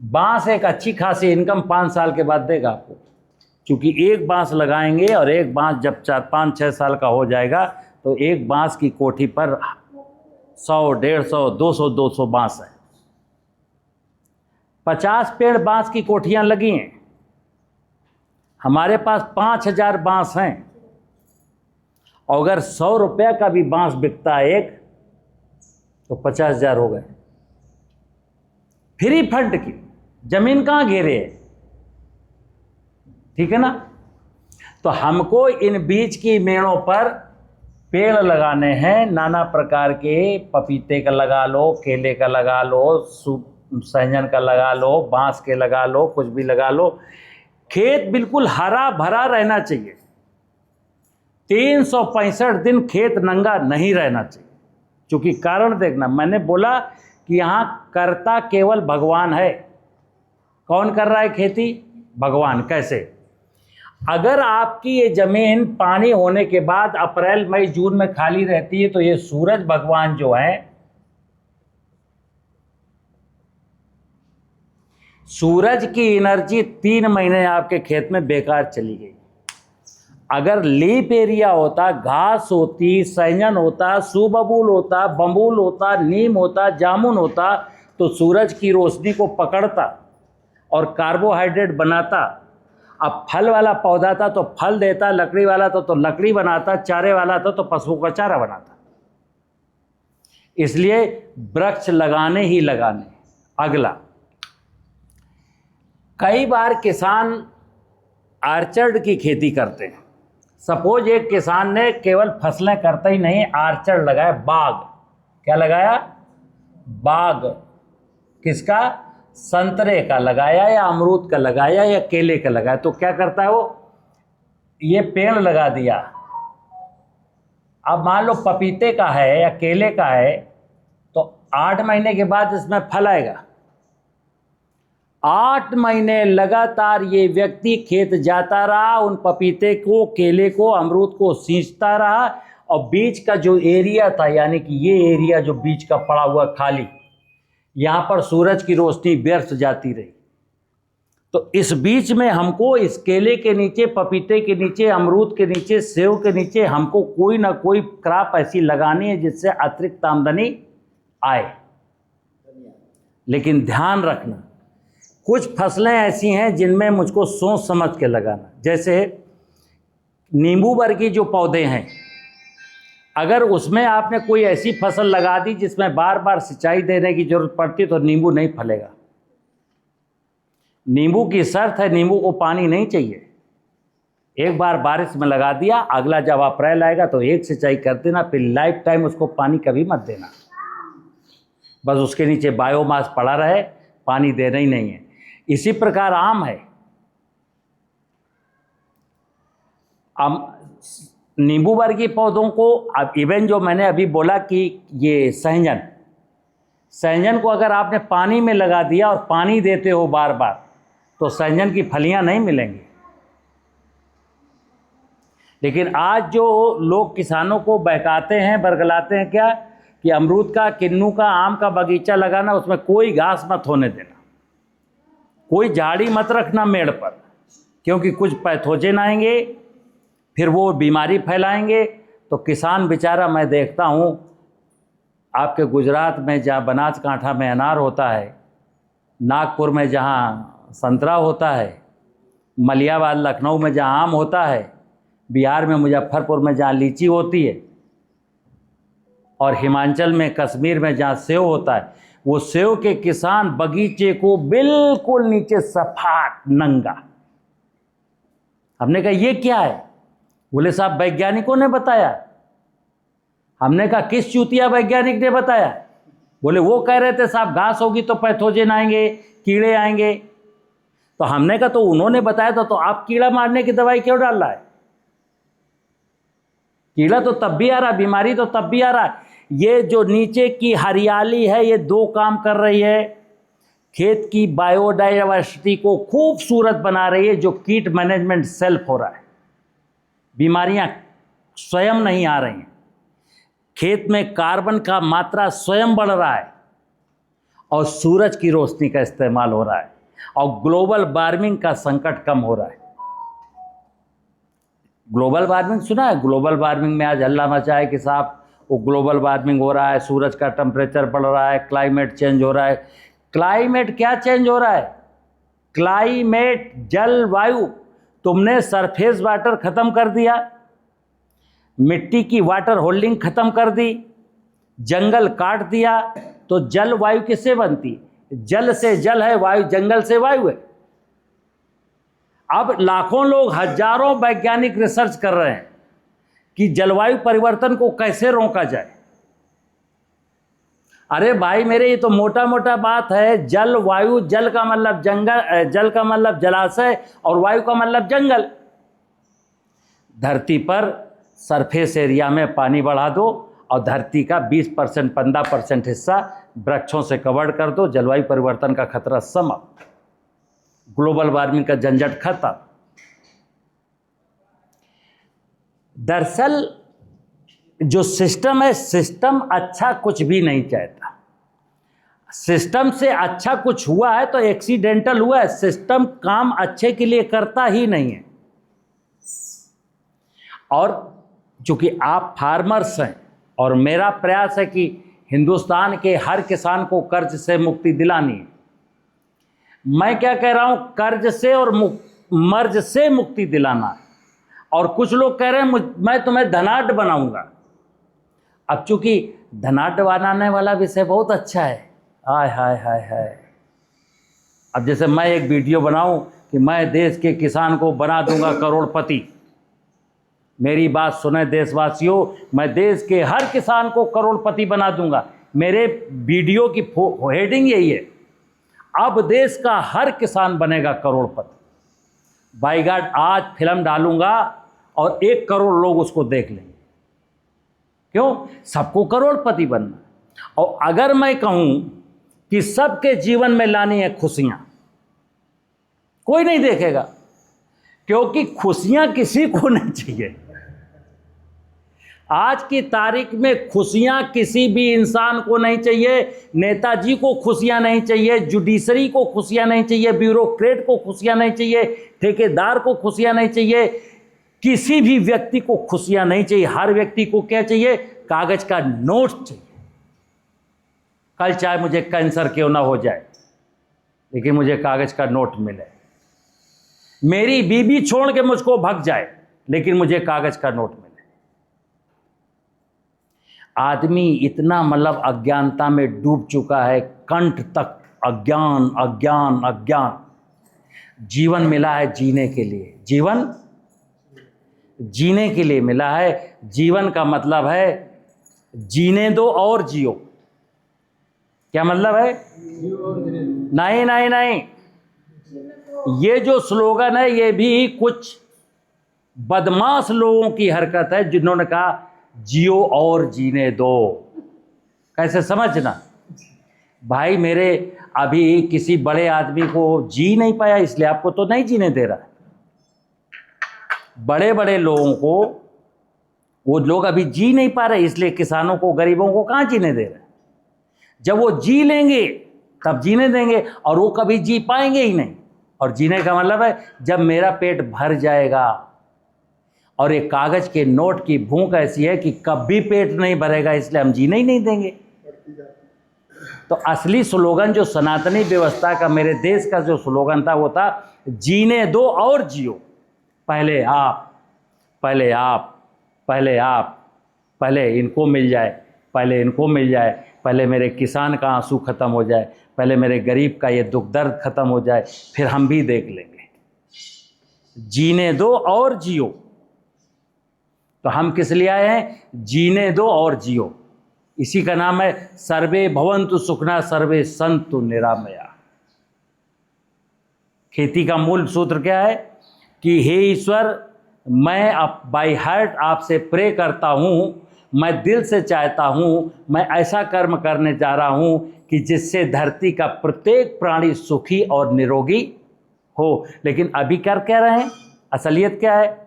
बांस एक अच्छी खासी इनकम 5 साल के बाद देगा आपको, क्योंकि एक बांस लगाएंगे और एक बांस जब 4, 5, 6 साल का हो जाएगा तो एक बांस की कोठी पर 100, 150, 200 बांस है। 50 पेड़ बांस की कोठियां लगी हैं। हमारे पास 5000 बांस हैं, और अगर 100 रुपये का भी बांस बिकता है एक, तो 50,000 हो गए। फ्री फंड की जमीन कहाँ घेरे है, ठीक है ना। तो हमको इन बीच की मेड़ों पर पेड़ लगाने हैं, नाना प्रकार के, पपीते का लगा लो, केले का लगा लो, सहजन का लगा लो, बांस के लगा लो, कुछ भी लगा लो। खेत बिल्कुल हरा भरा रहना चाहिए। 365 दिन खेत नंगा नहीं रहना चाहिए। क्योंकि कारण देखना, मैंने बोला कि यहाँ करता केवल भगवान है। कौन कर रहा है खेती? भगवान। कैसे? अगर आपकी ये जमीन पानी होने के बाद अप्रैल मई जून में खाली रहती है, तो ये सूरज भगवान जो है, सूरज की एनर्जी 3 महीने आपके खेत में बेकार चली गई। अगर लीप एरिया होता, घास होती, सहजन होता, सुबबूल होता, बम्बूल होता, नीम होता, जामुन होता, तो सूरज की रोशनी को पकड़ता और कार्बोहाइड्रेट बनाता। अब फल वाला पौधा था तो फल देता, लकड़ी वाला था तो लकड़ी बनाता, चारे वाला था तो पशुओं का चारा बनाता। इसलिए वृक्ष लगाने ही लगाने। अगला, कई बार किसान आर्चर्ड की खेती करते हैं। सपोज एक किसान ने केवल फसलें करता ही नहीं, आर्चर्ड लगाया, बाग। क्या लगाया? बाग। किसका? संतरे का लगाया, या अमरूद का लगाया, या केले का लगाया। तो क्या करता है वो? ये पेड़ लगा दिया। अब मान लो पपीते का है या केले का है, तो 8 महीने के बाद इसमें फल आएगा। 8 महीने लगातार ये व्यक्ति खेत जाता रहा, उन पपीते को, केले को, अमरूद को सींचता रहा, और बीच का जो एरिया था, यानी कि ये एरिया जो बीच का पड़ा हुआ खाली, यहाँ पर सूरज की रोशनी व्यर्थ जाती रही। तो इस बीच में हमको इस केले के नीचे, पपीते के नीचे, अमरूद के नीचे, सेव के नीचे हमको कोई ना कोई क्रॉप ऐसी लगानी है जिससे अतिरिक्त आमदनी आए। लेकिन ध्यान रखना, कुछ फसलें ऐसी हैं जिनमें मुझको सोच समझ के लगाना। जैसे नींबू वर्गी जो पौधे हैं, अगर उसमें आपने कोई ऐसी फसल लगा दी जिसमें बार बार सिंचाई देने की जरूरत पड़ती, तो नींबू नहीं फलेगा। नींबू की शर्त है, नींबू को पानी नहीं चाहिए। एक बार बारिश में लगा दिया, अगला जब अप्रैल आएगा तो एक सिंचाई कर देना, फिर लाइफ टाइम उसको पानी कभी मत देना। बस उसके नीचे बायोमास पड़ा रहे, पानी देना ही नहीं है। इसी प्रकार आम है। नींबू वर्गीय पौधों को, अब इवन जो मैंने अभी बोला कि ये सहजन को अगर आपने पानी में लगा दिया और पानी देते हो बार बार, तो सहजन की फलियां नहीं मिलेंगी। लेकिन आज जो लोग किसानों को बहकाते हैं, बरगलाते हैं क्या, कि अमरूद का, किन्नू का, आम का बगीचा लगाना, उसमें कोई घास मत होने देना, कोई झाड़ी मत रखना मेड़ पर, क्योंकि कुछ पैथोजन आएंगे, फिर वो बीमारी फैलाएंगे। तो किसान बेचारा, मैं देखता हूँ आपके गुजरात में जहाँ बनासकांठा में अनार होता है, नागपुर में जहाँ संतरा होता है, मलियाबाद लखनऊ में जहाँ आम होता है, बिहार में मुजफ्फरपुर में जहाँ लीची होती है, और हिमाचल में, कश्मीर में जहाँ सेव होता है, वो सेव के किसान बगीचे को बिल्कुल नीचे सपाट नंगा। हमने कहा ये क्या है? बोले साहब वैज्ञानिकों ने बताया। हमने कहा किस चूतिया वैज्ञानिक ने बताया? बोले वो कह रहे थे साहब घास होगी तो पैथोजन आएंगे, कीड़े आएंगे। तो हमने कहा तो उन्होंने बताया था, तो आप कीड़ा मारने की दवाई क्यों डाल रहा है? कीड़ा तो तब भी आ रहा, बीमारी तो तब भी आ रहा है। ये जो नीचे की हरियाली है, ये 2 काम कर रही है। खेत की बायोडाइवर्सिटी को खूबसूरत बना रही है, जो कीट मैनेजमेंट सेल्फ हो रहा है। बीमारियां स्वयं नहीं आ रही हैं, खेत में कार्बन का मात्रा स्वयं बढ़ रहा है, और सूरज की रोशनी का इस्तेमाल हो रहा है, और ग्लोबल वार्मिंग का संकट कम हो रहा है। ग्लोबल वार्मिंग सुना है? ग्लोबल वार्मिंग में आज हल्ला मचा है कि साहब वो ग्लोबल वार्मिंग हो रहा है, सूरज का टेम्परेचर बढ़ रहा है, क्लाइमेट चेंज हो रहा है। क्लाइमेट क्या चेंज हो रहा है? क्लाइमेट, जलवायु। तुमने सरफेस वाटर खत्म कर दिया, मिट्टी की वाटर होल्डिंग खत्म कर दी, जंगल काट दिया, तो जलवायु किससे बनती? जल से जल है, वायु जंगल से वायु है। अब लाखों लोग, हजारों वैज्ञानिक रिसर्च कर रहे हैं कि जलवायु परिवर्तन को कैसे रोका जाए। अरे भाई मेरे, ये तो मोटा मोटा बात है। जल वायु, जल का मतलब जंगल, जल का मतलब जलाशय, और वायु का मतलब जंगल। धरती पर सरफेस एरिया में पानी बढ़ा दो और धरती का 20% 15% हिस्सा वृक्षों से कवर कर दो, जलवायु परिवर्तन का खतरा समाप्त, ग्लोबल वार्मिंग का झंझट खत्म। दरअसल जो सिस्टम है, सिस्टम अच्छा कुछ भी नहीं चाहता। सिस्टम से अच्छा कुछ हुआ है तो एक्सीडेंटल हुआ है, सिस्टम काम अच्छे के लिए करता ही नहीं है। और चूंकि आप फार्मर्स हैं और मेरा प्रयास है कि हिंदुस्तान के हर किसान को कर्ज से मुक्ति दिलानी है। मैं क्या कह रहा हूं, कर्ज से और मर्ज से मुक्ति दिलाना है। और कुछ लोग कह रहे हैं मैं तुम्हें धनाढ्य बनाऊंगा। अब चूंकि धनाढ्य बनाने वाला विषय बहुत अच्छा है, हाय हाय हाय हाय। अब जैसे मैं एक वीडियो बनाऊं कि मैं देश के किसान को बना दूंगा करोड़पति। मेरी बात सुने देशवासियों, मैं देश के हर किसान को करोड़पति बना दूंगा। मेरे वीडियो की हेडिंग यही है, अब देश का हर किसान बनेगा करोड़पति। बाय गॉड, आज फिल्म डालूंगा और 1 करोड़ लोग उसको देख लेंगे। क्यों? सबको करोड़पति बनना। और अगर मैं कहूं कि सबके जीवन में लानी है खुशियां, कोई नहीं देखेगा, क्योंकि खुशियां किसी को नहीं चाहिए। आज की तारीख में खुशियां किसी भी इंसान को नहीं चाहिए। नेताजी को खुशियां नहीं चाहिए, जुडिशरी को खुशियां नहीं चाहिए, ब्यूरोक्रेट को खुशियां नहीं चाहिए, ठेकेदार को खुशियां नहीं चाहिए, किसी भी व्यक्ति को खुशियां नहीं चाहिए। हर व्यक्ति को क्या चाहिए? कागज का नोट चाहिए। कल चाहे मुझे कैंसर क्यों ना हो जाए, लेकिन मुझे कागज का नोट मिले। मेरी बीबी छोड़ के मुझको भग जाए, लेकिन मुझे कागज का नोट मिले। आदमी इतना मतलब अज्ञानता में डूब चुका है, कंठ तक अज्ञान अज्ञान अज्ञान। जीवन मिला है जीने के लिए, जीवन जीने के लिए मिला है। जीवन का मतलब है जीने दो और जियो। क्या मतलब है? नहीं नहीं नहीं, ये जो स्लोगन है ये भी कुछ बदमाश लोगों की हरकत है, जिन्होंने कहा जियो और जीने दो। कैसे समझना भाई मेरे, अभी किसी बड़े आदमी को जी नहीं पाया, इसलिए आपको तो नहीं जीने दे रहा है। बड़े बड़े लोगों को वो लोग अभी जी नहीं पा रहे, इसलिए किसानों को, गरीबों को कहाँ जीने दे रहे। जब वो जी लेंगे तब जीने देंगे, और वो कभी जी पाएंगे ही नहीं। और जीने का मतलब है जब मेरा पेट भर जाएगा। और एक कागज के नोट की भूख ऐसी है कि कभी पेट नहीं भरेगा, इसलिए हम जीने ही नहीं देंगे। तो असली स्लोगन जो सनातनी व्यवस्था का, मेरे देश का जो स्लोगन था वो था जीने दो और जियो। पहले आप, पहले आप, पहले आप, पहले इनको मिल जाए, पहले इनको मिल जाए, पहले मेरे किसान का आंसू खत्म हो जाए, पहले मेरे गरीब का ये दुख दर्द खत्म हो जाए, फिर हम भी देख लेंगे। जीने दो और जियो। तो हम किस लिए आए हैं? जीने दो और जियो। इसी का नाम है सर्वे भवन्तु सुखिनः सर्वे सन्तु निरामया। खेती का मूल सूत्र क्या है कि हे ईश्वर, मैं अब बाय हार्ट आपसे प्रे करता हूँ, मैं दिल से चाहता हूँ, मैं ऐसा कर्म करने जा रहा हूँ कि जिससे धरती का प्रत्येक प्राणी सुखी और निरोगी हो। लेकिन अभी कर क्या रहे हैं? असलियत क्या है?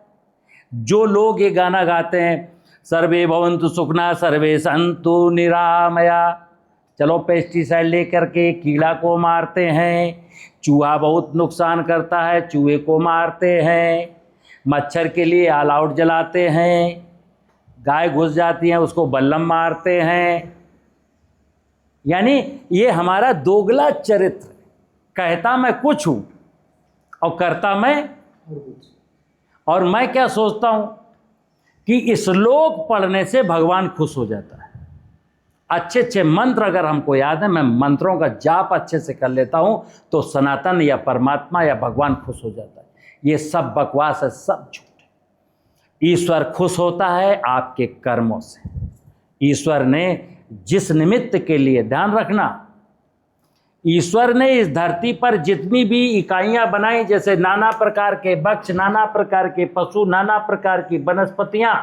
जो लोग ये गाना गाते हैं सर्वे भवन्तु सुखिनः सर्वे सन्तु निरामया, चलो पेस्टिसाइड लेकर के कीड़ा को मारते हैं, चूहा बहुत नुकसान करता है, चूहे को मारते हैं, मच्छर के लिए ऑल आउट जलाते हैं, गाय घुस जाती है उसको बल्लम मारते हैं। यानी ये हमारा दोगला चरित्र, कहता मैं कुछ हूं और करता मैं और मैं क्या सोचता हूं कि श्लोक पढ़ने से भगवान खुश हो जाता है। अच्छे अच्छे मंत्र अगर हमको याद है, मैं मंत्रों का जाप अच्छे से कर लेता हूं तो सनातन या परमात्मा या भगवान खुश हो जाता है। ये सब बकवास है, सब झूठ है। ईश्वर खुश होता है आपके कर्मों से। ईश्वर ने जिस निमित्त के लिए, ध्यान रखना, ईश्वर ने इस धरती पर जितनी भी इकाइयां बनाई, जैसे नाना प्रकार के वृक्ष, नाना प्रकार के पशु, नाना प्रकार की वनस्पतियां,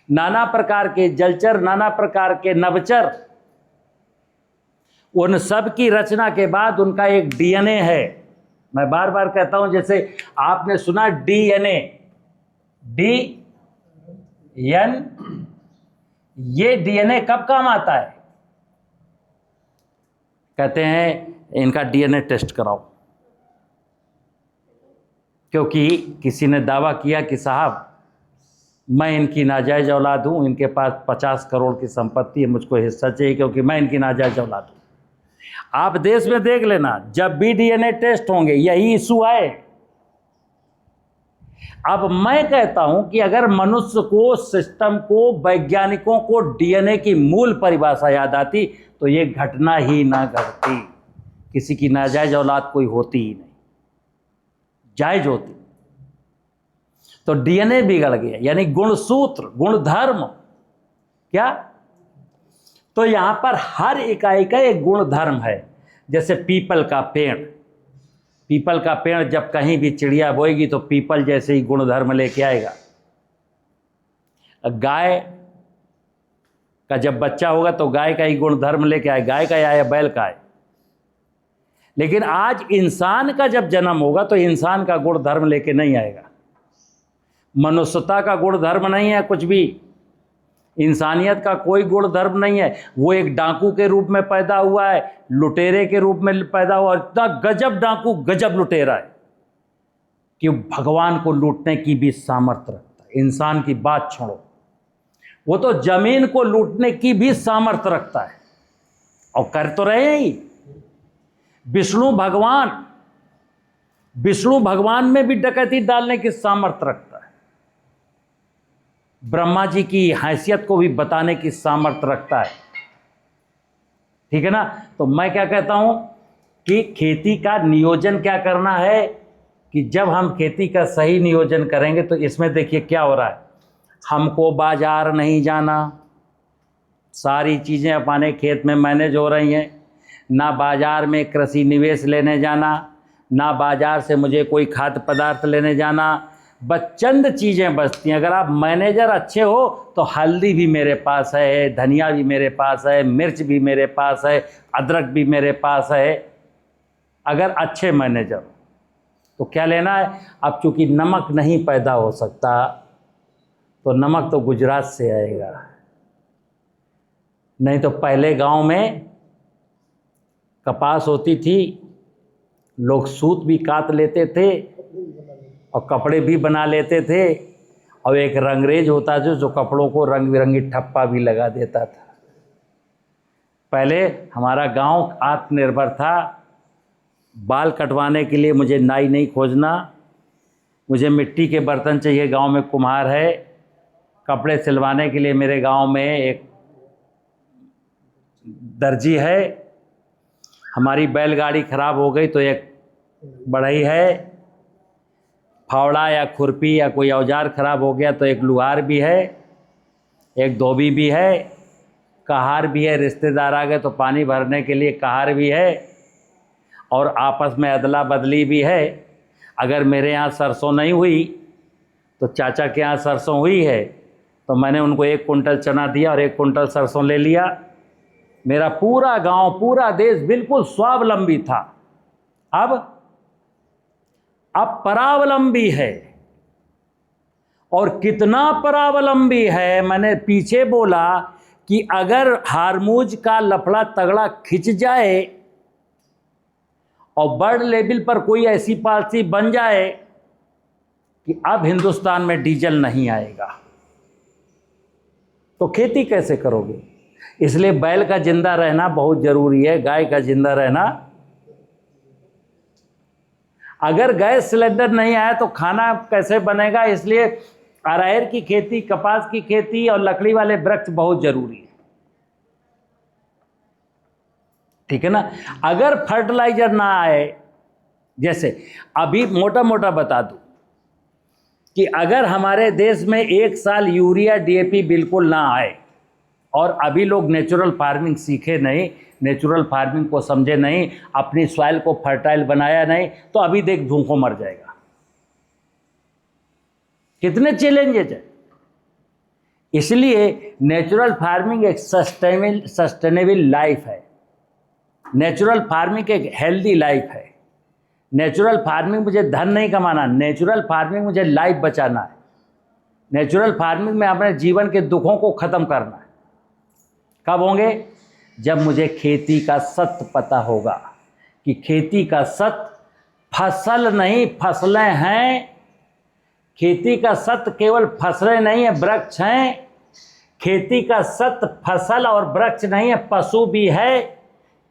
नाना प्रकार के जलचर, नाना प्रकार के नवचर, उन सब की रचना के बाद उनका एक डीएनए है। मैं बार बार कहता हूं, जैसे आपने सुना डीएनए, डी एन, ये डीएनए कब काम आता है? कहते हैं इनका डीएनए टेस्ट कराओ, क्योंकि किसी ने दावा किया कि साहब मैं इनकी नाजायज औलाद हूं, इनके पास 50 करोड़ की संपत्ति है, मुझको हिस्सा चाहिए क्योंकि मैं इनकी नाजायज औलाद हूं। आप देश में देख लेना, जब भी डीएनए टेस्ट होंगे यही इशू है। अब मैं कहता हूं कि अगर मनुष्य को, सिस्टम को, वैज्ञानिकों को डीएनए की मूल परिभाषा याद आती तो ये घटना ही ना घटती, किसी की नाजायज औलाद कोई होती ही नहीं, जायज होती। तो डीएनए बिगड़ गया, यानी गुणसूत्र, गुणधर्म। क्या? तो यहां पर हर इकाई का एक गुणधर्म है। जैसे पीपल का पेड़, पीपल का पेड़ जब कहीं भी चिड़िया बोएगी तो पीपल जैसे ही गुणधर्म लेके आएगा। गाय का जब बच्चा होगा तो गाय का ही गुणधर्म लेके आए, गाय का या बैल का है। लेकिन आज इंसान का जब जन्म होगा तो इंसान का गुणधर्म लेके नहीं आएगा। मनुष्यता का गुणधर्म नहीं है कुछ भी, इंसानियत का कोई गुणधर्म नहीं है। वो एक डाकू के रूप में पैदा हुआ है, लुटेरे के रूप में पैदा हुआ, इतना गजब डाकू, गजब लुटेरा है कि भगवान को लूटने की भी सामर्थ्य रखता है। इंसान की बात छोड़ो, वो तो जमीन को लूटने की भी सामर्थ्य रखता है, और कर तो रहे ही। विष्णु भगवान में भी डकैती डालने की सामर्थ्य रखता है। ब्रह्मा जी की हैसियत को भी बताने की सामर्थ्य रखता है। ठीक है ना? तो मैं क्या कहता हूं कि खेती का नियोजन क्या करना है, कि जब हम खेती का सही नियोजन करेंगे तो इसमें देखिए क्या हो रहा है। हमको बाजार नहीं जाना, सारी चीज़ें अपने खेत में मैनेज हो रही हैं। ना बाजार में कृषि निवेश लेने जाना, ना बाजार से मुझे कोई खाद्य पदार्थ लेने जाना, बस चंद चीज़ें बचती हैं। अगर आप मैनेजर अच्छे हो तो हल्दी भी मेरे पास है, धनिया भी मेरे पास है, मिर्च भी मेरे पास है, अदरक भी मेरे पास है। अगर अच्छे मैनेजर हो तो क्या लेना है? अब चूँकि नमक नहीं पैदा हो सकता तो नमक तो गुजरात से आएगा। नहीं तो पहले गांव में कपास होती थी, लोग सूत भी काट लेते थे और कपड़े भी बना लेते थे, और एक रंगरेज होता था जो कपड़ों को रंग बिरंगी ठप्पा भी लगा देता था। पहले हमारा गांव आत्मनिर्भर था। बाल कटवाने के लिए मुझे नाई नहीं खोजना, मुझे मिट्टी के बर्तन चाहिए, गांव में कुम्हार है। कपड़े सिलवाने के लिए मेरे गांव में एक दर्जी है। हमारी बैलगाड़ी खराब हो गई तो एक बढ़ई है। फावड़ा या खुरपी या कोई औजार खराब हो गया तो एक लुहार भी है, एक धोबी भी है, कहार भी है। रिश्तेदार आ गए तो पानी भरने के लिए कहार भी है, और आपस में अदला बदली भी है। अगर मेरे यहाँ सरसों नहीं हुई तो चाचा के यहाँ सरसों हुई है तो मैंने उनको 1 कुंटल चना दिया और 1 कुंटल सरसों ले लिया। मेरा पूरा गांव, पूरा देश बिल्कुल स्वावलंबी था। अब परावलंबी है। और कितना परावलंबी है, मैंने पीछे बोला कि अगर हारमूज का लफड़ा तगड़ा खिंच जाए और वर्ल्ड लेवल पर कोई ऐसी पॉलिसी बन जाए कि अब हिंदुस्तान में डीजल नहीं आएगा, तो खेती कैसे करोगे? इसलिए बैल का जिंदा रहना बहुत जरूरी है, गाय का जिंदा रहना। अगर गैस सिलेंडर नहीं आया तो खाना कैसे बनेगा? इसलिए अरहर की खेती, कपास की खेती और लकड़ी वाले वृक्ष बहुत जरूरी है, ठीक है ना। अगर फर्टिलाइजर ना आए, जैसे अभी मोटा मोटा बता दूं कि अगर हमारे देश में एक साल यूरिया डीएपी बिल्कुल ना आए और अभी लोग नेचुरल फार्मिंग सीखे नहीं, नेचुरल फार्मिंग को समझे नहीं, अपनी सॉइल को फर्टाइल बनाया नहीं, तो अभी देख भूखों मर जाएगा। कितने चैलेंजेज है। इसलिए नेचुरल फार्मिंग एक सस्टेनेबल लाइफ है, नेचुरल फार्मिंग एक हेल्दी लाइफ है। नेचुरल फार्मिंग मुझे धन नहीं कमाना, नेचुरल फार्मिंग मुझे लाइफ बचाना है। नेचुरल फार्मिंग में अपने जीवन के दुखों को ख़त्म करना है। कब होंगे? जब मुझे खेती का सत्य पता होगा कि खेती का सत्य फसल नहीं फसलें हैं। खेती का सत्य केवल फसलें नहीं है, वृक्ष हैं। खेती का सत्य फसल और वृक्ष नहीं है, पशु भी है।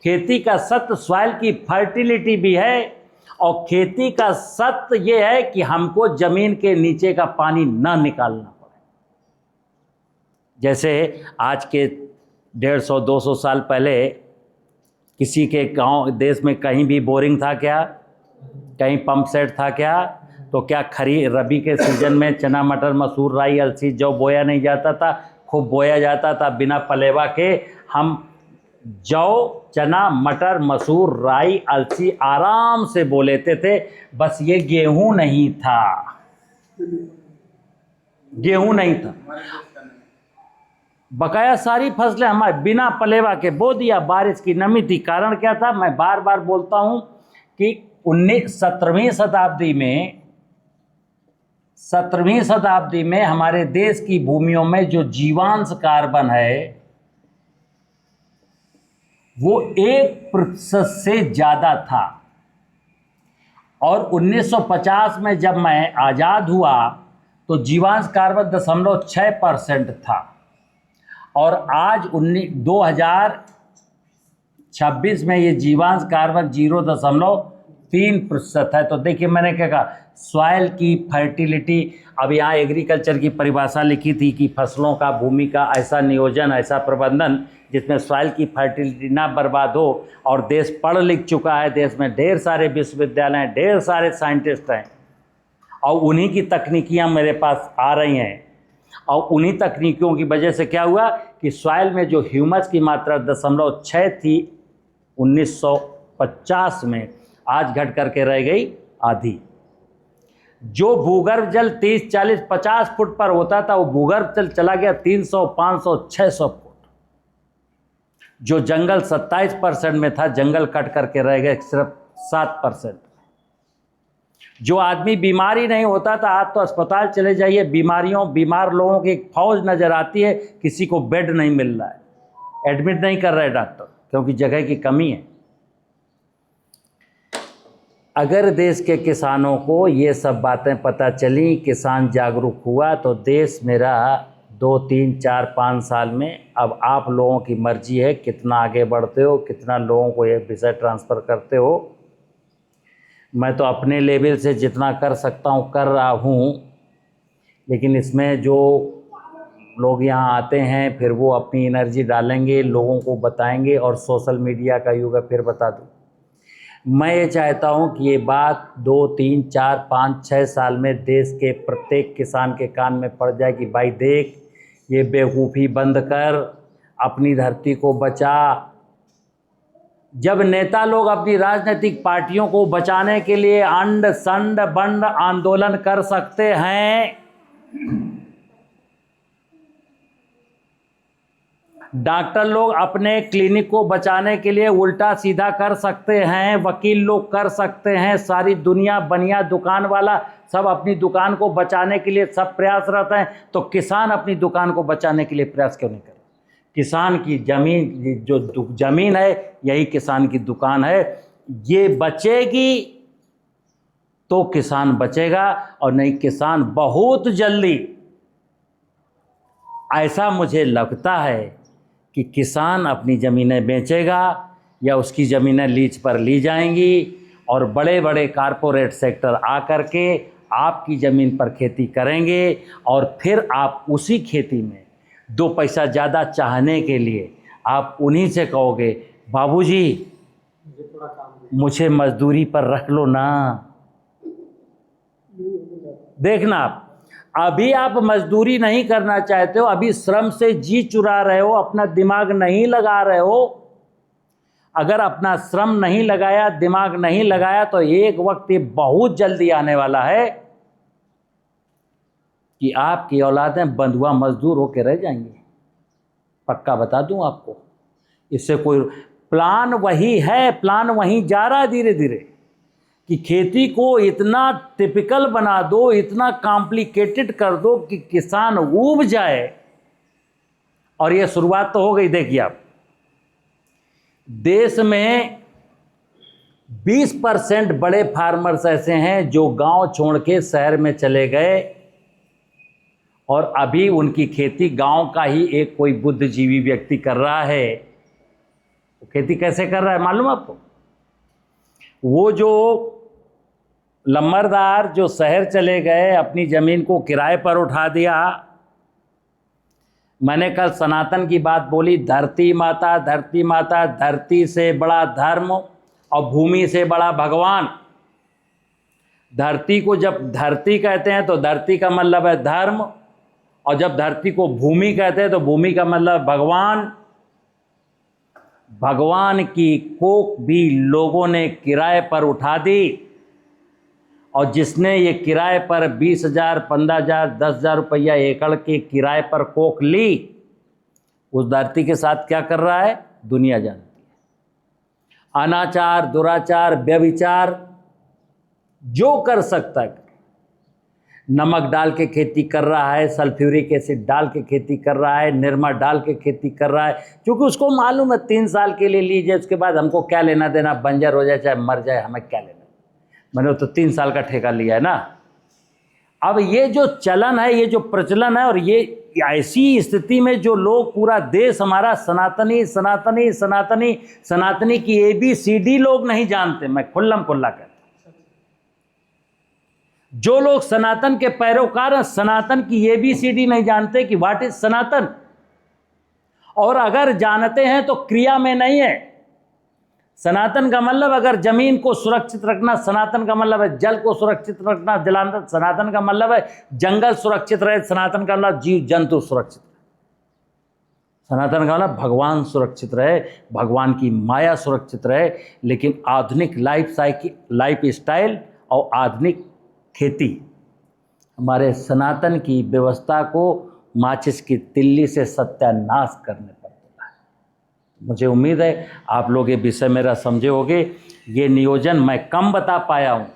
खेती का सत्य सॉइल की फर्टिलिटी भी है। और खेती का सत्य ये है कि हमको जमीन के नीचे का पानी ना निकालना पड़े। जैसे आज के 150-200 साल पहले किसी के गांव देश में कहीं भी बोरिंग था क्या? कहीं पंप सेट था क्या? तो क्या रबी के सीजन में चना मटर मसूर राई अलसी जौ बोया नहीं जाता था? खूब बोया जाता था बिना पलेवा के। हम जौ चना मटर मसूर राई अलसी आराम से बो लेते थे। बस ये गेहूं नहीं था, गेहूं नहीं था। बकाया सारी फसलें हमारे बिना पलेवा के बो दिया। बारिश की नमी थी। कारण क्या था? मैं बार बार बोलता हूं कि 17वीं शताब्दी में हमारे देश की भूमियों में जो जीवांश कार्बन है वो 1% से ज़्यादा था। और 1950 में जब मैं आज़ाद हुआ तो जीवांश कार्बन 0.6% था। और आज 2026 में ये जीवांश कार्बन 0.3% है। तो देखिए मैंने क्या कहा, सॉइल की फर्टिलिटी। अब यहाँ एग्रीकल्चर की परिभाषा लिखी थी कि फसलों का भूमि का ऐसा नियोजन, ऐसा प्रबंधन जिसमें सॉइल की फर्टिलिटी ना बर्बाद हो। और देश पढ़ लिख चुका है, देश में ढेर सारे विश्वविद्यालय हैं, ढेर सारे साइंटिस्ट हैं, और उन्हीं की तकनीकियाँ मेरे पास आ रही हैं। और उन्हीं तकनीकियों की वजह से क्या हुआ कि सॉइल में जो ह्यूमस की मात्रा 0.6 थी 1950 में, आज घट करके रह गई आधी। जो भूगर्भ जल 30, 40, 50 फुट पर होता था वो भूगर्भ जल चला गया 300, 500, 600 फुट। जो जंगल 27% में था, जंगल कट करके रह गए सिर्फ 7%। जो आदमी बीमार ही नहीं होता था, आज तो अस्पताल चले जाइए, बीमार लोगों की एक फौज नज़र आती है। किसी को बेड नहीं मिल रहा है, एडमिट नहीं कर रहे डॉक्टर, क्योंकि जगह की कमी है। अगर देश के किसानों को ये सब बातें पता चली, किसान जागरूक हुआ, तो देश मेरा 2, 3, 4, 5 साल में, अब आप लोगों की मर्जी है कितना आगे बढ़ते हो, कितना लोगों को ये विषय ट्रांसफ़र करते हो। मैं तो अपने लेवल से जितना कर सकता हूँ कर रहा हूँ, लेकिन इसमें जो लोग यहाँ आते हैं फिर वो अपनी एनर्जी डालेंगे, लोगों को बताएंगे। और सोशल मीडिया का युग है, फिर बता दूँ, मैं ये चाहता हूँ कि ये बात 2, 3, 4, 5, 6 साल में देश के प्रत्येक किसान के कान में पड़ जाए कि भाई देख, ये बेवकूफ़ी बंद कर, अपनी धरती को बचा। जब नेता लोग अपनी राजनीतिक पार्टियों को बचाने के लिए अंड संड बंड आंदोलन कर सकते हैं, डॉक्टर लोग अपने क्लिनिक को बचाने के लिए उल्टा सीधा कर सकते हैं, वकील लोग कर सकते हैं, सारी दुनिया बनिया दुकान वाला सब अपनी दुकान को बचाने के लिए सब प्रयासरत हैं, तो किसान अपनी दुकान को बचाने के लिए प्रयास क्यों नहीं करें? किसान की ज़मीन, जो ज़मीन है, यही किसान की दुकान है। ये बचेगी तो किसान बचेगा, और नहीं किसान बहुत जल्दी, ऐसा मुझे लगता है कि किसान अपनी ज़मीनें बेचेगा या उसकी ज़मीनें लीज पर ली जाएंगी, और बड़े बड़े कारपोरेट सेक्टर आकर के आपकी ज़मीन पर खेती करेंगे, और फिर आप उसी खेती में 2 पैसा ज़्यादा चाहने के लिए आप उन्हीं से कहोगे, बाबूजी मुझे मजदूरी पर रख लो ना। देखना, अभी आप मजदूरी नहीं करना चाहते हो, अभी श्रम से जी चुरा रहे हो, अपना दिमाग नहीं लगा रहे हो। अगर अपना श्रम नहीं लगाया, दिमाग नहीं लगाया, तो एक वक्त ये बहुत जल्दी आने वाला है कि आपकी औलादें बंधुआ मजदूर होकर रह जाएंगी। पक्का बता दूं आपको, इससे कोई प्लान वही है, प्लान वहीं जा रहा है धीरे धीरे, कि खेती को इतना टिपिकल बना दो, इतना कॉम्प्लिकेटेड कर दो कि किसान ऊब जाए। और ये शुरुआत तो हो गई। देखिए आप, देश में 20% बड़े फार्मर्स ऐसे हैं जो गांव छोड़ के शहर में चले गए, और अभी उनकी खेती गांव का ही एक कोई बुद्धिजीवी व्यक्ति कर रहा है। वो खेती कैसे कर रहा है मालूम आपको? वो जो लम्बरदार जो शहर चले गए, अपनी ज़मीन को किराए पर उठा दिया। मैंने कल सनातन की बात बोली, धरती माता, धरती माता, धरती से बड़ा धर्म और भूमि से बड़ा भगवान। धरती को जब धरती कहते हैं तो धरती का मतलब है धर्म, और जब धरती को भूमि कहते हैं तो भूमि का मतलब भगवान। भगवान की कोख भी लोगों ने किराए पर उठा दी, और जिसने ये किराए पर 20,000, 15,000, 10,000 रुपया एकड़ के किराए पर कोख ली, उस धरती के साथ क्या कर रहा है दुनिया जानती है। अनाचार, दुराचार, व्यभिचार जो कर सकता है, नमक डाल के खेती कर रहा है, सल्फ्यूरिक एसिड डाल के खेती कर रहा है, निरमा डाल के खेती कर रहा है, क्योंकि उसको मालूम है 3 साल के लिए लीजिए, उसके बाद हमको क्या लेना देना, बंजर हो जाए चाहे मर जाए, हमें क्या लेना। मैंने तो 3 साल का ठेका लिया है ना। अब ये जो चलन है, ये जो प्रचलन है, और ये ऐसी स्थिति में जो लोग, पूरा देश हमारा सनातनी सनातनी सनातनी सनातनी की ABCD लोग नहीं जानते, मैं खुल्लम खुल्ला कहता हूं। जो लोग सनातन के पैरोकार हैं, सनातन की ABCD नहीं जानते कि व्हाट इज सनातन, और अगर जानते हैं तो क्रिया में नहीं है। सनातन का मतलब अगर जमीन को सुरक्षित रखना, सनातन का मतलब है जल को सुरक्षित रखना, जलांतर, सनातन का मतलब है जंगल सुरक्षित रहे, सनातन का मतलब जीव जंतु सुरक्षित रहे, सनातन का मतलब भगवान सुरक्षित रहे, भगवान की माया सुरक्षित रहे। लेकिन आधुनिक लाइफ स्टाइल और आधुनिक खेती हमारे सनातन की व्यवस्था को माचिस की तिल्ली से सत्यानाश करने पर बोला है। मुझे उम्मीद है आप लोग ये विषय मेरा समझे होंगे। ये नियोजन मैं कम बता पाया हूँ।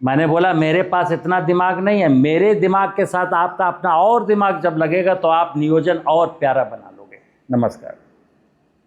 मैंने बोला मेरे पास इतना दिमाग नहीं है, मेरे दिमाग के साथ आपका अपना और दिमाग जब लगेगा तो आप नियोजन और प्यारा बना लोगे। नमस्कार।